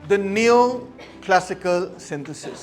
the neo-classical synthesis.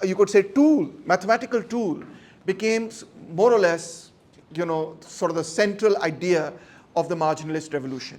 you could say tool, mathematical tool becomes more or less, sort of the central idea of the marginalist revolution.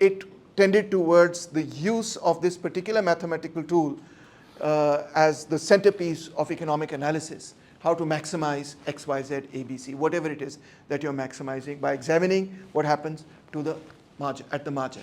it tended towards the use of this particular mathematical tool as the centerpiece of economic analysis, how to maximize X, Y, Z, A, B, C, whatever it is that you're maximizing by examining what happens to the margin, at the margin.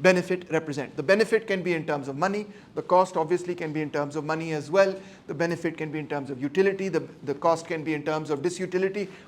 benefit represent. The benefit can be in terms of money, the cost obviously can be in terms of money as well, the benefit can be in terms of utility, the cost can be in terms of disutility,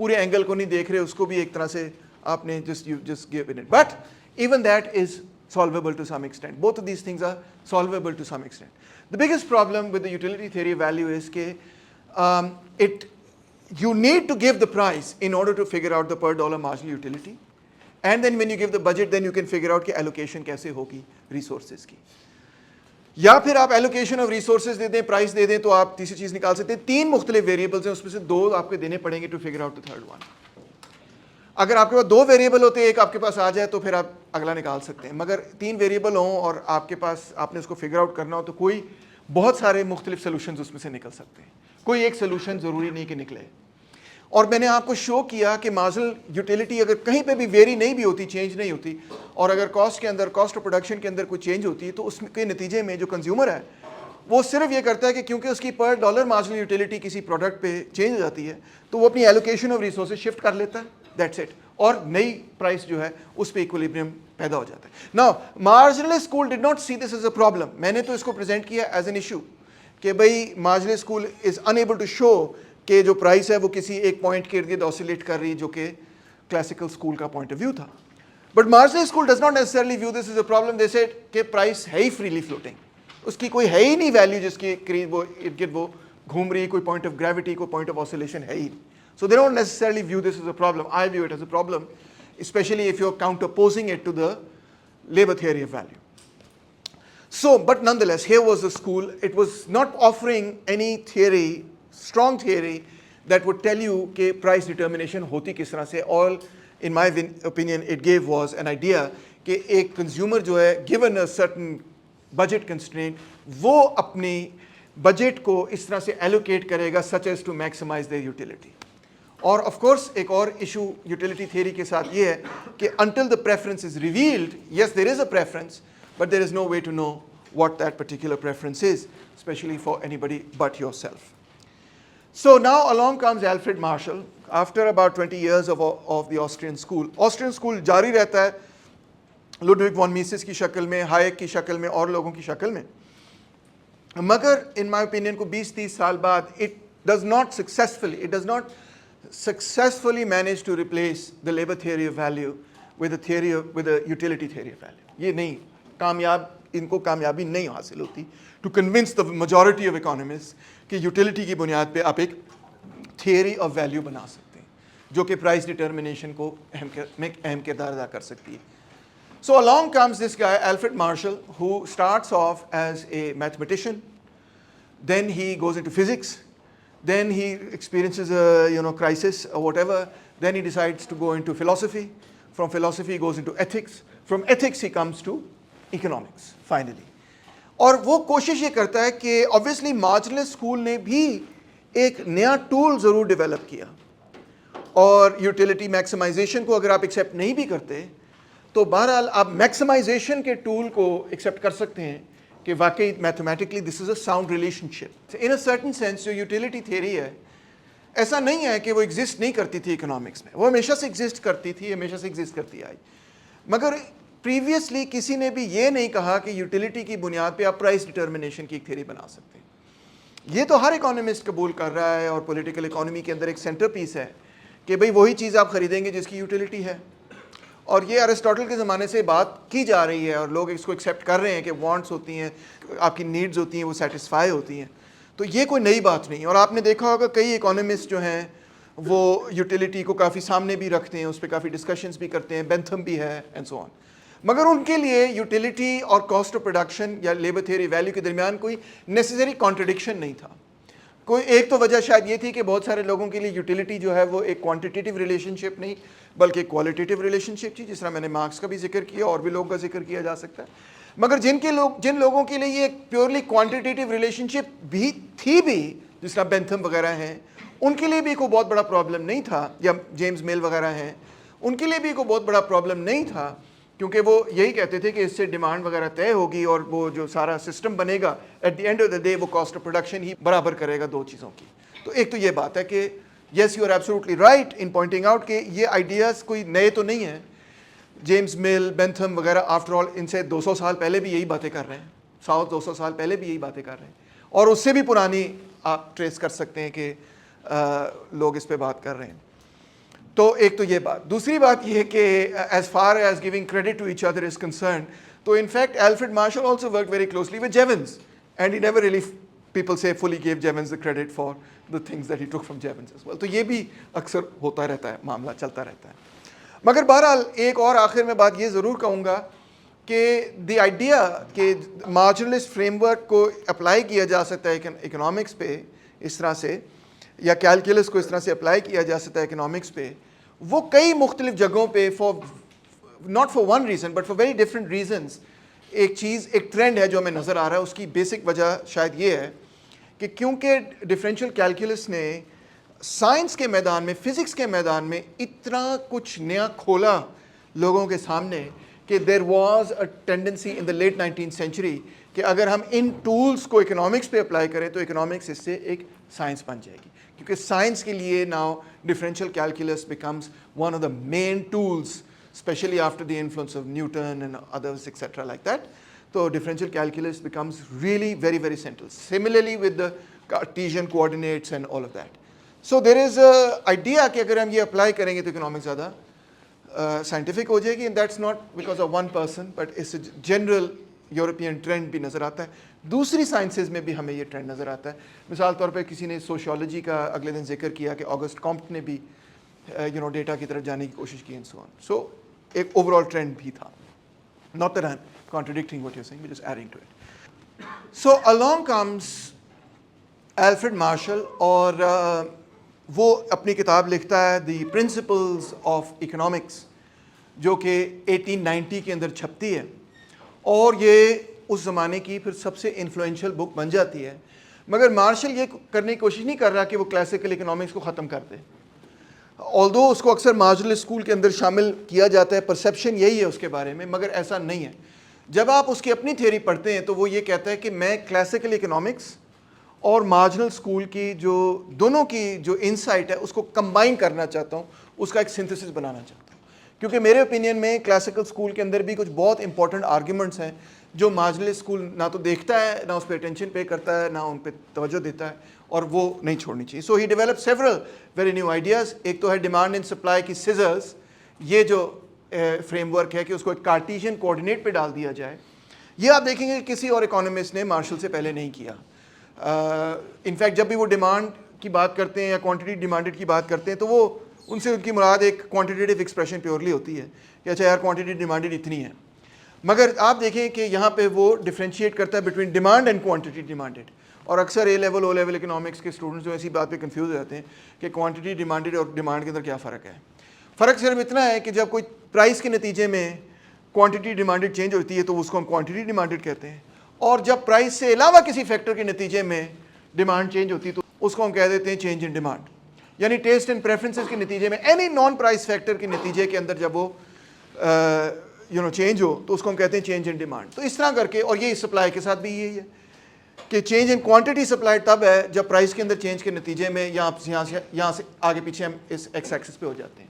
پورے angle کو نہیں دیکھ رہے, اس کو بھی ایک طرح سے آپ نے just give it. But even that is solvable to some extent. Both of these things are solvable to some extent. The biggest problem with the utility theory value is that you need to give the price in order to figure out the per dollar marginal utility. And then when you give the budget, then you can figure out کہ allocation کیسے ہوگی resources کی. یا پھر آپ allocation of resources دے دیں, price دے دیں, تو آپ تیسری چیز نکال سکتے ہیں. 3 مختلف variables ہیں, اس میں سے 2 آپ کو دینے پڑیں گے to figure out the third one. اگر آپ کے پاس 2 ویریبل ہوتے ہیں, ایک آپ کے پاس آ جائے تو پھر آپ اگلا نکال سکتے ہیں. مگر 3 ویریبل ہوں اور آپ کے پاس آپ نے اس کو فگر آؤٹ کرنا ہو, تو کوئی بہت سارے مختلف سولوشنز اس میں سے نکل سکتے ہیں. کوئی ایک سولوشن ضروری نہیں کہ نکلے. اور میں نے آپ کو شو کیا کہ مارجنل یوٹیلیٹی اگر کہیں پہ بھی ویری نہیں بھی ہوتی, چینج نہیں ہوتی, اور اگر کاسٹ کے اندر, کاسٹ آف پروڈکشن کے اندر کوئی چینج ہوتی ہے, تو اس کے نتیجے میں جو کنزیومر ہے وہ صرف یہ کرتا ہے کہ کیونکہ اس کی پر ڈالر مارجنل یوٹیلیٹی کسی پروڈکٹ پہ چینج ہو جاتی ہے, تو وہ اپنی ایلوکیشن آف ریسورسز شفٹ کر لیتا ہے. That's it. اور نئی پرائس جو ہے اس پہ ایکولیبریم پیدا ہو جاتا ہے. Now marginal school did not see this as a problem. میں نے تو اس کو پریزنٹ کیا ایز این ایشو کہ بھائی marginal school is unable to show کہ جو پرائس ہے وہ کسی ایک پوائنٹ کے ارد گرد آسیلیٹ کر رہی, جو کہ کلاسیکل اسکول کا پوائنٹ آف ویو تھا. But marginal school does not necessarily view this as a problem. They said کہ پرائس ہے ہی فریلی فلوٹنگ, اس کی کوئی ہے ہی نہیں ویلیو جس کے قریب وہ ارد گرد وہ گھوم رہی, کوئی پوائنٹ آف گریوٹی, کوئی پوائنٹ آف آسیلیشن ہے ہی نہیں. So they don't necessarily view this as a problem. I view it as a problem, especially if you're counterposing it to the labor theory of value. So, but nonetheless, here was the school. It was not offering any theory, strong theory, that would tell you کہ price determination ہوتی کس طرح سے. All, in my opinion, it gave was an idea کہ ایک consumer جو ہے given a certain budget constraint, وہ اپنی budget کو اس طرح سے allocate کرے گا such as to maximize their utility. اور آف کورس ایک اور ایشو یوٹیلیٹی تھیوری کے ساتھ یہ ہے کہ until the preference is revealed, yes there is a preference, but there is no way to know what that particular preference is, especially for anybody but yourself. So now along comes Alfred Marshall after about 20 years of the Austrian school. Austrian school جاری رہتا ہے Ludwig وان masses کی شکل میں, hike کی شکل میں, اور لوگوں کی شکل میں. مگر ان مائی اوپینین کو 20-30 سال بعد it does not successfully managed to replace the labor theory of value with the utility theory of value. یہ نہیں کامیاب, ان کو کامیابی نہیں حاصل ہوتی to convince the majority of economists کہ یوٹیلیٹی کی بنیاد پہ آپ ایک theory of value بنا سکتے ہیں جو کہ price determination کو اہم کردار ادا کر سکتی ہے. So along comes this guy Alfred Marshall, who starts off as a mathematician, then he goes into physics, then he experiences a crisis or whatever, then he decides to go into philosophy, from philosophy he goes into ethics, from ethics he comes to economics finally. اور وہ کوشش یہ کرتا ہے کہ obviously marginal school نے بھی ایک نیا ٹول ضرور ڈیولپ کیا, اور یوٹیلیٹی میکسیمائزیشن کو اگر آپ ایکسیپٹ نہیں بھی کرتے تو بہرحال آپ میکسیمائزیشن کے ٹول کو ایکسیپٹ کر سکتے ہیں کہ واقعی mathematically this as a sound relation ship. In a certain sense جو یوٹیلیٹی تھیوری ہے ایسا نہیں ہے کہ وہ ایگزسٹ نہیں کرتی تھی اکنامکس میں, وہ ہمیشہ سے ایگزسٹ کرتی تھی, ہمیشہ سے ایگزسٹ کرتی آئی. مگر پریویسلی کسی نے بھی یہ نہیں کہا کہ یوٹیلیٹی کی بنیاد پہ آپ پرائس ڈٹرمنیشن کی ایک تھیوری بنا سکتے ہیں. یہ تو ہر اکانومسٹ قبول کر رہا ہے, اور پولیٹیکل اکانومی کے اندر ایک سینٹر پیس ہے کہ بھئی وہی چیز آپ خریدیں گے جس کی یوٹیلیٹی ہے. اور یہ ارسٹوٹل کے زمانے سے بات کی جا رہی ہے, اور لوگ اس کو ایکسیپٹ کر رہے ہیں کہ وانٹس ہوتی ہیں, آپ کی نیڈز ہوتی ہیں, وہ سیٹسفائی ہوتی ہیں. تو یہ کوئی نئی بات نہیں. اور آپ نے دیکھا ہوگا کئی اکانومسٹ جو ہیں وہ یوٹیلیٹی کو کافی سامنے بھی رکھتے ہیں, اس پہ کافی ڈسکشنز بھی کرتے ہیں, بینتھم بھی ہے اینڈ سو آن. مگر ان کے لیے یوٹیلیٹی اور کاسٹ آف پروڈکشن یا لیبر تھیوری ویلیو کے درمیان کوئی نیسیسری کانٹرڈکشن نہیں تھا. کوئی ایک تو وجہ شاید یہ تھی کہ بہت سارے لوگوں کے لیے یوٹیلیٹی جو ہے وہ ایک کوانٹیٹیو ریلیشن شپ نہیں بلکہ کوالٹیٹیو ریلیشن شپ تھی, جس طرح میں نے مارکس کا بھی ذکر کیا, اور بھی لوگوں کا ذکر کیا جا سکتا ہے. مگر جن لوگوں کے لیے یہ ایک پیورلی کوانٹیٹیو ریلیشن شپ بھی تھی بھی, جس طرح بینتھم وغیرہ ہیں, ان کے لیے بھی کوئی بہت بڑا پرابلم نہیں تھا, یا جیمز میل وغیرہ ہیں, ان کے لیے بھی کوئی بہت بڑا پرابلم نہیں تھا, کیونکہ وہ یہی کہتے تھے کہ اس سے ڈیمانڈ وغیرہ طے ہوگی, اور وہ جو سارا سسٹم بنے گا at the end of the day وہ کاسٹ آف پروڈکشن ہی برابر کرے گا دو چیزوں کی. تو ایک تو یہ بات ہے کہ yes you are absolutely right in pointing out کہ یہ آئیڈیاز کوئی نئے تو نہیں ہیں. جیمز مل, بینتھم وغیرہ آفٹر آل ان سے 200 سال پہلے بھی یہی باتیں کر رہے ہیں, 200 سال پہلے بھی یہی باتیں کر رہے ہیں, اور اس سے بھی پرانی آپ ٹریس کر سکتے ہیں کہ لوگ اس پہ بات کر رہے ہیں. تو ایک تو یہ بات. دوسری بات یہ کہ as far as giving credit to each other is concerned, تو in fact Alfred Marshall also work very closely with Jevons, and he never really people say fully gave Jevons the credit for the things that he took from Jevons as well. تو یہ بھی اکثر ہوتا رہتا ہے, معاملہ چلتا رہتا ہے. مگر بہرحال ایک اور آخر میں بات یہ ضرور کہوں گا کہ دی آئیڈیا کہ مارجنلسٹ فریم ورک کو اپلائی کیا جا سکتا ہے اکنامکس پہ اس طرح سے, یا کیلکولس کو اس طرح سے اپلائی کیا جا سکتا ہے اکنامکس پہ, وہ کئی مختلف جگہوں پہ not for one reason but for very different reasons ایک ٹرینڈ ہے جو ہمیں نظر آ رہا ہے. اس کی بیسک وجہ شاید یہ ہے کہ کیونکہ ڈفرینشیل کیلکولس نے سائنس کے میدان میں, فزکس کے میدان میں اتنا کچھ نیا کھولا لوگوں کے سامنے کہ there was a tendency in the late 19th century کہ اگر ہم ان ٹولس کو اکنامکس پہ اپلائی کریں تو اکنامکس اس سے ایک سائنس بن جائے گی, کیونکہ سائنس کے لیے now differential calculus becomes one of the main tools, especially after the influence of Newton and others, etc. like that. So differential calculus becomes really very, very central. Similarly with the Cartesian coordinates and all of that. So there is a idea کہ اگر ہم یہ apply کریں گے تو economics زیادہ scientific ہو جائے گی, and that's not because of one person but it's a general European trend بھی نظر آتا ہے. دوسری سائنسز میں بھی ہمیں یہ ٹرینڈ نظر آتا ہے. مثال طور پہ کسی نے سوشیولوجی کا اگلے دن ذکر کیا کہ آگسٹ کمپٹ نے بھی ڈیٹا کی طرف جانے کی کوشش کی, and so on. So ایک اوور آل ٹرینڈ بھی تھا. Not that I'm contradicting what you're saying, but just adding to it. So along comes Alfred Marshall, اور وہ اپنی کتاب لکھتا ہے دی پرنسپلز آف اکنامکس, جو کہ 1890 کے اندر چھپتی ہے, اور یہ اس زمانے کی پھر سب سے انفلوئنشل بک بن جاتی ہے. مگر مارشل یہ کرنے کی کوشش نہیں کر رہا کہ وہ کلاسیکل اکنامکس کو ختم کر دے, although اس کو اکثر مارجنل اسکول کے اندر شامل کیا جاتا ہے, پرسیپشن یہی ہے اس کے بارے میں, مگر ایسا نہیں ہے. جب آپ اس کی اپنی تھیوری پڑھتے ہیں تو وہ یہ کہتا ہے کہ میں کلاسیکل اکنامکس اور مارجنل اسکول کی جو دونوں کی جو انسائٹ ہے اس کو کمبائن کرنا چاہتا ہوں, اس کا ایک سنتھسس بنانا چاہتا ہوں. کیونکہ میرے اوپینین میں کلاسیکل اسکول کے اندر بھی کچھ بہت امپورٹنٹ آرگیومنٹس ہیں جو مارجنل اسکول نہ تو دیکھتا ہے, نہ اس پہ اٹینشن پے کرتا ہے, نہ ان پہ توجہ دیتا ہے, اور وہ نہیں چھوڑنی چاہیے. So he develop several very new ideas. ایک تو ہے ڈیمانڈ اینڈ سپلائی کی سیزرز, یہ جو فریم ورک ہے کہ اس کو ایک کارٹیشین کوآرڈینیٹ پہ ڈال دیا جائے. یہ آپ دیکھیں گے کسی اور اکانومسٹ نے مارشل سے پہلے نہیں کیا. انفیکٹ جب بھی وہ ڈیمانڈ کی بات کرتے ہیں یا کوانٹٹی ڈیمانڈڈ کی بات کرتے ہیں تو وہ ان سے ان کی مراد ایک کوانٹیٹیو ایکسپریشن پیورلی ہوتی ہے کہ اچھا یار کوانٹٹی ڈیمانڈڈ اتنی ہے. مگر آپ دیکھیں کہ یہاں پہ وہ ڈفرینشیٹ کرتا ہے بٹوین ڈیمانڈ اینڈ کوانٹٹی ڈیمانڈڈ, اور اکثر اے لیول او لیول اکنامکس کے اسٹوڈنٹس جو ایسی بات پہ کنفیوز ہو جاتے ہیں کہ کوانٹٹی ڈیمانڈڈ اور ڈیمانڈ کے اندر کیا فرق ہے. فرق صرف اتنا ہے کہ جب کوئی پرائس کے نتیجے میں کوانٹٹی ڈیمانڈڈ چینج ہوتی ہے تو اس کو ہم کوانٹٹی ڈیمانڈڈ کہتے ہیں, اور جب پرائس سے علاوہ کسی فیکٹر کے نتیجے میں ڈیمانڈ چینج ہوتی ہے تو اس کو ہم کہہ دیتے ہیں چینج ان ڈیمانڈ. یعنی ٹیسٹ اینڈ پریفرنسز کے نتیجے میں اینی نان پرائس فیکٹر کے نتیجے کے اندر جب وہ چینج ہو تو اس کو ہم کہتے ہیں چینج ان ڈیمانڈ. تو اس طرح کر کے, اور یہ سپلائی کے ساتھ بھی یہی ہے کہ چینج ان کوانٹٹی سپلائی تب ہے جب پرائس کے اندر چینج کے نتیجے میں یہاں سے آگے پیچھے ہم اس ایکس ایکسس پہ ہو جاتے ہیں,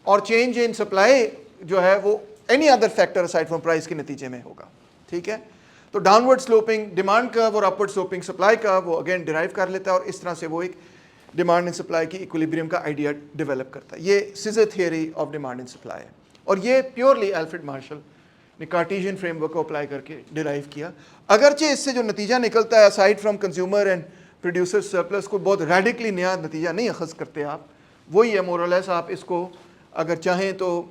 اور چینج ان سپلائی جو ہے وہ any other factor aside from price کے نتیجے میں ہوگا. ٹھیک ہے, تو ڈاؤن ورڈ سلوپنگ ڈیمانڈ کا اور اپ ورڈ سلوپنگ سپلائی کا وہ اگین ڈرائیو کر لیتا ہے, اور اس طرح سے وہ ایک ڈیمانڈ اینڈ سپلائی کی ایکولیبریم کا آئیڈیا ڈیولپ کرتا ہے. یہ scissor theory of demand and supply ہے, اور یہ پیورلی الفریڈ مارشل نے کارٹیشین فریم ورک کو اپلائی کر کے ڈرائیو کیا. اگرچہ اس سے جو نتیجہ نکلتا ہے aside from consumer and producer surplus کو بہت ریڈیکلی نیا نتیجہ نہیں اخذ کرتے آپ, وہی ہے مور اور لیس. آپ اس کو اگر چاہیں تو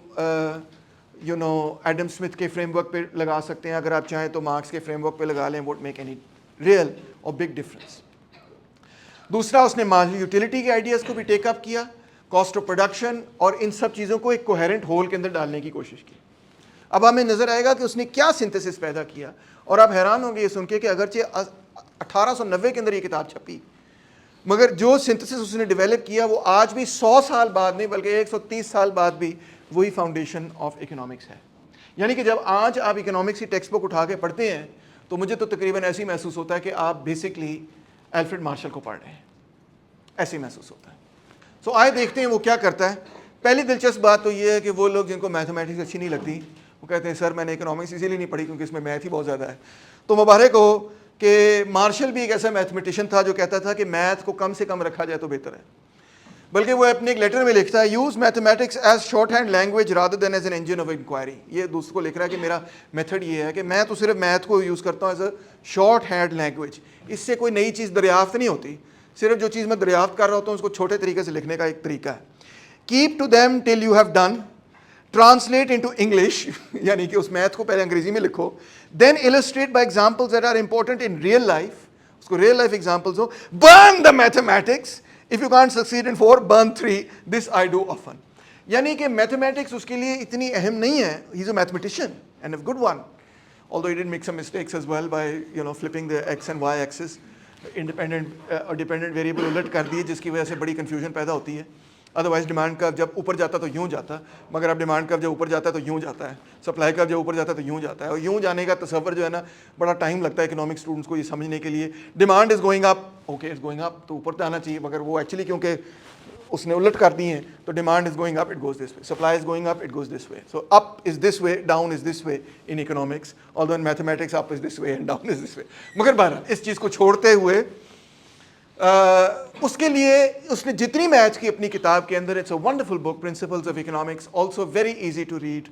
ایڈم اسمتھ کے فریم ورک پہ لگا سکتے ہیں, اگر آپ چاہیں تو مارکس کے فریم ورک پہ لگا لیں, ووٹ میک اینی ریئل اور بگ ڈفرینس. دوسرا, اس نے مارجنل یوٹیلیٹی کے آئیڈیاز کو بھی ٹیک اپ کیا, کاسٹ آف پروڈکشن, اور ان سب چیزوں کو ایک کوہیرنٹ ہول کے اندر ڈالنے کی کوشش کی. اب ہمیں نظر آئے گا کہ اس نے کیا سنتھسس پیدا کیا, اور آپ حیران ہوں گے یہ سن کے کہ اگرچہ 1890 کے اندر یہ کتاب چھپی, مگر جو سنتھسس اس نے ڈیولپ کیا وہ آج بھی 100 سال بعد نہیں بلکہ 130 سال بعد بھی وہی فاؤنڈیشن آف اکنامکس ہے. یعنی کہ جب آج آپ اکنامکس کی ٹیکسٹ بک اٹھا کے پڑھتے ہیں تو مجھے تو تقریباً ایسے ہی محسوس ہوتا ہے کہ آپ بیسکلی الفریڈ مارشل کو پڑھ رہے ہیں, ایسے ہی محسوس ہوتا ہے. سو آئے دیکھتے ہیں وہ کیا کرتا ہے. پہلی دلچسپ بات تو یہ ہے کہ وہ لوگ جن کو میتھمیٹکس اچھی نہیں لگتی وہ کہتے ہیں سر میں نے اکنامکس اسی لیے نہیں پڑھی کیونکہ اس میں میتھ ہی بہت زیادہ ہے. تو مبارک ہو کہ مارشل بھی ایک ایسا میتھمیٹیشین تھا جو کہتا تھا کہ میتھ کو کم سے کم رکھا جائے تو بہتر ہے. بلکہ وہ اپنے ایک لیٹر میں لکھتا ہے use mathematics as shorthand language rather than as an engine of inquiry. یہ دوسرے کو لکھ رہا ہے کہ میرا میتھڈ یہ ہے کہ میں تو صرف میتھ کو یوز کرتا ہوں as a shorthand language. اس سے کوئی نئی چیز دریافت نہیں ہوتی, صرف جو چیز میں دریافت کر رہا ہوتا ہوں اس کو چھوٹے طریقے سے لکھنے کا ایک طریقہ ہے. Keep to them till you have done, translate into English, یعنی کہ اس میتھ کو پہلے انگریزی میں لکھو, دین illustrate by examples that are important in real life, اس کو real life examples who. burn the mathematics, if you can't succeed in 4 burn 3, this I do often. یعنی کہ میتھمیٹکس اس کے لیے اتنی اہم نہیں ہے, he is a mathematician and a good one, although he did make some mistakes as well by flipping the x and y axis, independent اور dependent variable الٹ کر دیے جس کی وجہ سے بڑی کنفیوژن پیدا ہوتی ہے. ادروائز ڈیمانڈ کرو جب اوپر جاتا تو یوں جاتا, مگر اب ڈیمانڈ کرو جب اوپر جاتا ہے تو یوں جاتا ہے, سپلائی کرو جب اوپر جاتا ہے تو یوں جاتا ہے, اور یوں جانے کا تصور جو ہے نا بڑا ٹائم لگتا ہے اکنامک اسٹوڈنٹس کو یہ سمجھنے کے لیے. Demand is going up, okay is going اپ, تو اوپر جانا چاہیے, مگر وہ ایکچولی کیونکہ اس نے الٹ کر دی ہیں تو demand is going up, it goes this way, supply is going up, it goes this way. So up is this way, down is this way in economics, although in mathematics up is this way and down is this way. مگر بہرحال اس چیز کو چھوڑتے ہوئے اس کے لیے اس نے جتنی میتھ کی اپنی کتاب کے اندر, it's a wonderful book, principles of economics, also very easy to read,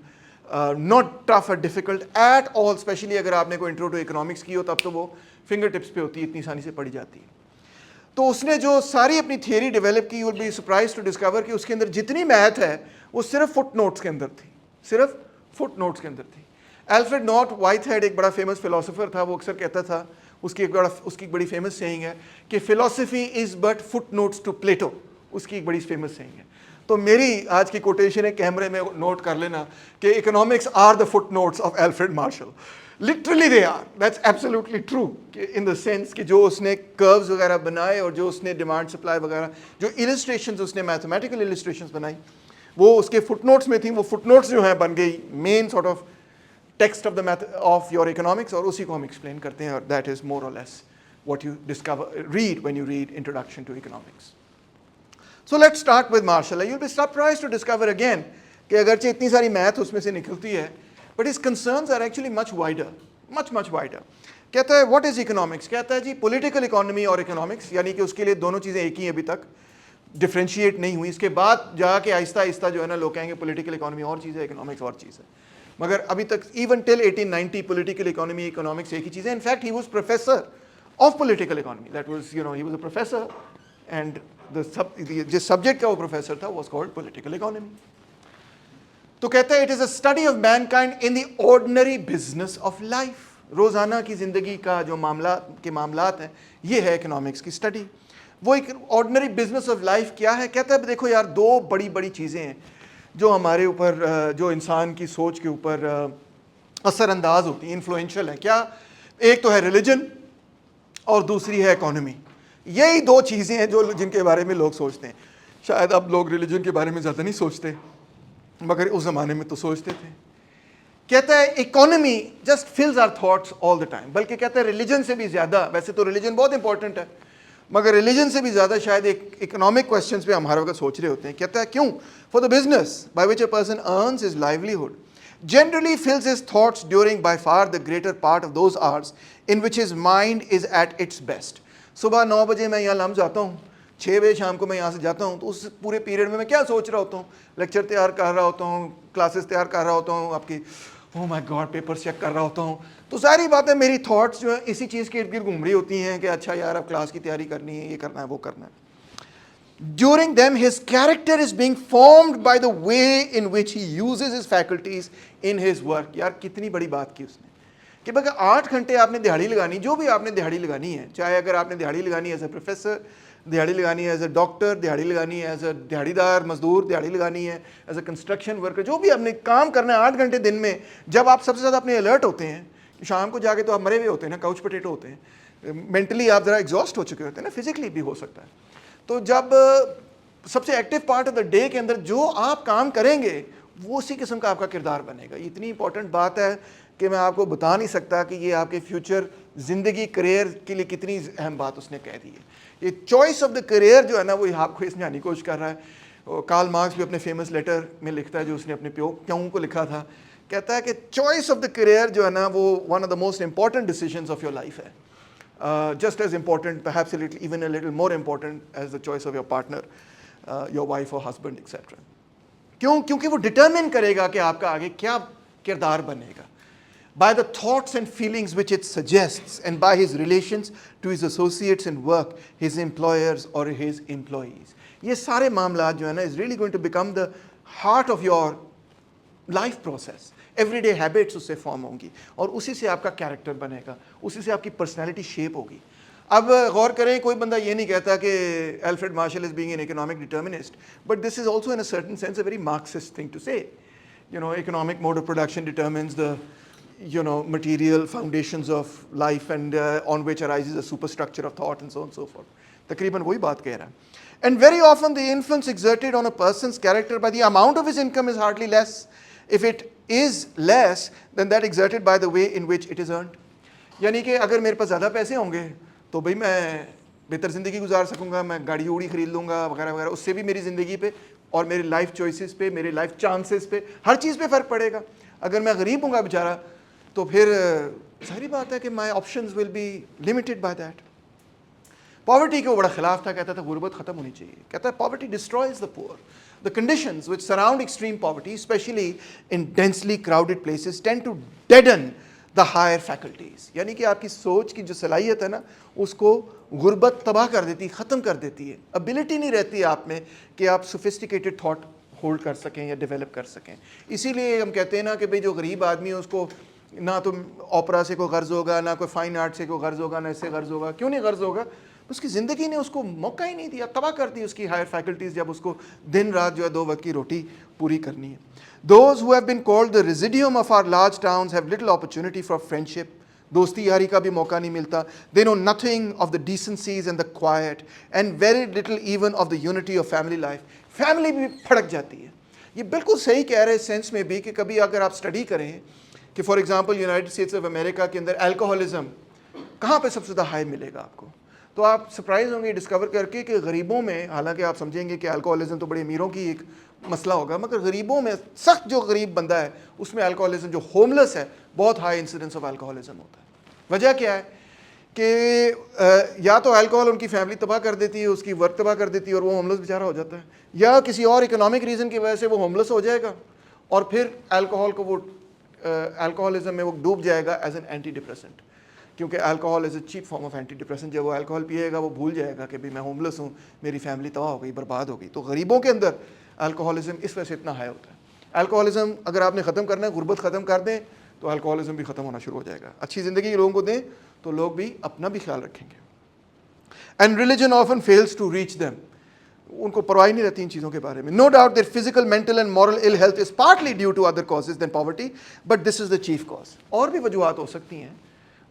not tough اور ڈیفیکلٹ ایٹ آل, اسپیشلی اگر آپ نے کوئی انٹرو ٹو اکنامکس کی ہو تب تو وہ فنگر ٹپس پہ ہوتی ہے, اتنی آسانی سے پڑھی جاتی ہے. تو اس نے جو ساری اپنی تھیوری ڈیولپ کی, you will be surprise to discover کہ اس کے اندر جتنی میتھ ہے وہ صرف فٹ نوٹس کے اندر تھی, صرف فٹ نوٹس کے اندر تھی. الفریڈ نوٹ وائٹ ہیڈ ایک بڑا فیمس فلاسفر تھا, وہ اکثر کہتا تھا, اس کی ایک بڑی فیمس سیئنگ ہے کہ philosophy is but footnotes to Plato, اس کی ایک بڑی فیمس سیئنگ ہے. تو میری آج کی کوٹیشن ہے, کیمرے میں نوٹ کر لینا, کہ economics are the footnotes of Alfred Marshall. Literally they are, that's absolutely true, in the sense کہ جو اس نے کروز وغیرہ بنائے اور جو اس نے ڈیمانڈ سپلائی وغیرہ جو السٹریشنز اس نے میتھمیٹیکل السٹریشنز بنائی وہ اس کے فٹ نوٹس میں تھیں. وہ فٹ نوٹس جو ہیں بن گئی main sort of text of the math of your economics, اور اسی کو ہم ایکسپلین کرتے ہیں, اور that is more or less what you discover read when you read introduction to economics. So let's start with Marshall. You will be surprise to discover again کہ اگرچہ اتنی ساری میتھ اس میں سے نکلتی ہے, but his concerns are actually much wider, much wider. کہتا ہے واٹ از اکنامکس, کہتا ہے جی پولیٹیکل اکانومی اور اکنامکس, یعنی کہ اس کے لیے دونوں چیزیں ایک ہی ہیں, ابھی تک ڈفرینشیٹ نہیں ہوئی. اس کے بعد جا کے آہستہ آہستہ جو ہے نا لوگ کہیں گے پولیٹیکل اکانومی اور چیز ہے, اکنامکس اور چیز ہے, مگر ابھی تک ایون ٹل 1890 پولیٹیکل اکانومی اکنامکس ایک ہی چیز ہے. In fact he was professor of political economy, that was he was a professor, and جس سبجیکٹ کا وہ پروفیسر تھا واز کالڈ پولیٹیکل اکانومی. تو کہتا ہے it is a study of mankind in the ordinary business of life, روزانہ کی زندگی کا جو معاملات ہیں یہ ہے اکنامکس کی اسٹڈی. وہ ایک آرڈنری بزنس آف لائف کیا ہے, کہتا ہے دیکھو یار دو بڑی بڑی چیزیں ہیں جو ہمارے اوپر, جو انسان کی سوچ کے اوپر اثر انداز ہوتی ہیں, انفلوئنشل ہیں. کیا, ایک تو ہے ریلیجن اور دوسری ہے اکانومی. یہی دو چیزیں ہیں جو جن کے بارے میں لوگ سوچتے ہیں. شاید اب لوگ ریلیجن کے بارے میں زیادہ نہیں سوچتے, مگر اس زمانے میں تو سوچتے تھے. کہتا ہے economy just fills our thoughts all the time, بلکہ کہتا ہے ریلیجن سے بھی زیادہ, ویسے تو ریلیجن بہت امپورٹنٹ ہے مگر ریلیجن سے بھی زیادہ شاید ایک اکنامک کوشچنس پہ ہم ہر وقت سوچ رہے ہوتے ہیں. کہتا ہے کیوں, for the business by which a person earns his livelihood generally fills his thoughts during by far the greater part of those hours in which his mind is at its best. صبح 9 بجے میں یہاں لم جاتا ہوں, 6 بجے شام کو میں یہاں سے جاتا ہوں, تو اس پورے پیریڈ میں کیا سوچ رہا ہوتا ہوں, لیکچر تیار کر رہا ہوتا ہوں, کلاسز تیار کر رہا ہوتا ہوں, آپ کی او مائی گاڈ پیپر چیک کر رہا ہوتا ہوں. تو ساری باتیں میری تھاٹس جو ہیں اسی چیز کے ارد گرد گھوم رہی ہوتی ہیں کہ اچھا یار اب کلاس کی تیاری کرنی ہے, یہ کرنا ہے, وہ کرنا ہے. During them his character is being formed by the way in which he uses his faculties in his work. یار کتنی بڑی بات کی اس نے کہ بھائی 8 گھنٹے آپ نے دہاڑی لگانی, جو بھی آپ نے دہاڑی لگانی ہے, چاہے اگر آپ نے دہاڑی لگانی ہے ایز اے پروفیسر, دہاڑی لگانی ہے ایز اے ڈاکٹر, دہاڑی لگانی ہے ایز اے دہاڑی دار مزدور, دہاڑی لگانی ہے ایز اے کنسٹرکشن ورکر, جو بھی آپ نے کام کرنا ہے 8 گھنٹے دن میں, جب آپ سب سے زیادہ اپنے الرٹ ہوتے ہیں, شام کو جا کے تو آپ مرے ہوئے ہوتے ہیں نا, کاؤچ پوٹیٹو ہوتے ہیں, مینٹلی آپ ذرا ایگزاسٹ ہو چکے ہوتے ہیں نا, فزیکلی بھی ہو سکتا ہے. تو جب سب سے active part of the day کے اندر جو آپ کام کریں گے وہ اسی قسم کا آپ کا کردار بنے گا. یہ اتنی امپورٹنٹ بات ہے کہ میں آپ کو بتا نہیں سکتا کہ یہ آپ کے فیوچر زندگی کریئر کے لیے کتنی اہم بات اس نے کہہ دی ہے. یہ چوائس آف دا کریئر جو ہے نا وہ آپ کو سمجھانے کی کوشش کر رہا ہے. کارل مارکس بھی اپنے فیمس لیٹر میں لکھتا ہے جو اس نے اپنے پیوں کو لکھا تھا, کہتا ہے کہ چوائس آف دا کریئر جو ہے نا وہ one of the most important decisions of your life ہے, just as important perhaps even a little more important as the choice of your partner. your wife or husband etc. کیوں؟ کیونکہ وہ determine کرے گا کہ آپ کا آگے کیا کردار بنے گا. By the thoughts and feelings which it suggests, and by his relations to his associates in work, his employers or his employees. یہ سارے معاملات جو ہے نا is really going to become the heart of your life process. Every day habits اس سے form ہوں گی اور اسی سے آپ کا کیریکٹر بنے گا, اسی سے آپ کی پرسنالٹی شیپ ہوگی. اب غور کریں, کوئی بندہ یہ نہیں کہتا کہ Alfred Marshall is being an economic determinist, but this is also in a certain sense a very Marxist thing to say. Economic mode of production determines the material foundations of life and on which arises a superstructure of thought and so on and so forth. تقریباً وہی بات کہہ رہا ہے. And very often the influence exerted on a person's character by the amount of his income is hardly less. If it is less than that exerted by the way in which it is earned. یعنی کہ اگر میرے پاس زیادہ پیسے ہوں گے تو بھائی میں بہتر زندگی گزار سکوں گا, میں گاڑی اوڑی خرید لوں گا وغیرہ وغیرہ, اس سے بھی میری زندگی پہ اور میری لائف چوائسیز پہ, میرے لائف چانسز پہ, ہر چیز پہ فرق پڑے گا. اگر میں غریب ہوں گا بیچارہ تو پھر ظاہری بات ہے کہ my options will be limited by that. Poverty کے وہ بڑا خلاف تھا, کہتا تھا غربت ختم ہونی چاہیے. کہتا ہے پاورٹی ڈسٹرائز دا پور. The conditions which surround extreme poverty, especially in densely crowded places, tend to deaden the higher faculties. یعنی کہ آپ کی سوچ کی جو صلاحیت ہے نا, اس کو غربت تباہ کر دیتی, ختم کر دیتی ہے. ابیلٹی نہیں رہتی ہے آپ میں کہ آپ سوفسٹیکیٹڈ تھاٹ ہولڈ کر سکیں یا ڈیولپ کر سکیں. اسی لیے ہم کہتے ہیں نا کہ بھئی جو غریب آدمی ہے اس کو نہ تو اوپرا سے کوئی غرض ہوگا, نہ کوئی فائن آرٹ سے کوئی غرض ہوگا, نہ اس سے غرض ہوگا. کیوں نہیں غرض ہوگا؟ اس کی زندگی نے اس کو موقع ہی نہیں دیا, تباہ کر دی اس کی ہائر فیکلٹیز, جب اس کو دن رات جو ہے 2 وقت کی روٹی پوری کرنی ہے. Those who have been called the residuum of our large towns have little opportunity for friendship. دوستی یاری کا بھی موقع نہیں ملتا. They know nothing of the decencies and the quiet and very little even of the unity of family life. Family بھی پھڑک جاتی ہے. یہ بالکل صحیح کہہ رہے سینس میں بھی کہ کبھی اگر آپ اسٹڈی کریں کہ for example United States of America کے اندر الکوہولزم کہاں پہ سب سے زیادہ ہائی ملے گا آپ کو, تو آپ سرپرائز ہوں گے ڈسکور کر کے کہ غریبوں میں, حالانکہ آپ سمجھیں گے کہ الکوہولزم تو بڑے امیروں کی ایک مسئلہ ہوگا, مگر غریبوں میں سخت جو غریب بندہ ہے اس میں الکوہولزم, جو ہوملیس ہے, بہت ہائی انسیڈنس آف الکوہولزم ہوتا ہے. وجہ کیا ہے کہ یا تو الکوہول ان کی فیملی تباہ کر دیتی ہے, اس کی ورک تباہ کر دیتی ہے اور وہ ہوملیس بیچارہ ہو جاتا ہے, یا کسی اور اکنامک ریزن کی وجہ سے وہ ہوملیس ہو جائے گا اور پھر الکوہول کو وہ الکوہولزم میں وہ ڈوب جائے گا ایز این اینٹی ڈپریسنٹ, کیونکہ alcohol is a cheap form of antidepressant. جب وہ الکوہول پیے گا وہ بھول جائے گا کہ بھائی میں ہوملیس ہوں, میری فیملی تباہ ہو گئی, برباد ہو گئی. تو غریبوں کے اندر الکوہولزم اس وجہ سے اتنا ہائی ہوتا ہے. الکوہولزم اگر آپ نے ختم کرنا ہے, غربت ختم کر دیں تو الکوہولزم بھی ختم ہونا شروع ہو جائے گا. اچھی زندگی لوگوں کو دیں تو لوگ بھی اپنا بھی خیال رکھیں گے. And religion often fails to reach them. ان کو پرواہ نہیں رہتی ان چیزوں کے بارے میں. No doubt their physical, mental and moral ill health is partly due to other causes than poverty, but this is the chief cause. اور بھی وجوہات ہو سکتی ہیں,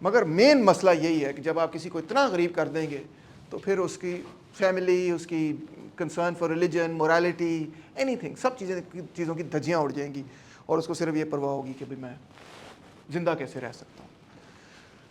مگر مین مسئلہ یہی ہے کہ جب آپ کسی کو اتنا غریب کر دیں گے تو پھر اس کی فیملی, اس کی concern for religion, morality, anything, سب چیزوں کی دھجیاں اڑ جائیں گی اور اس کو صرف یہ پرواہ ہوگی کہ بھائی میں زندہ کیسے رہ سکتا ہوں.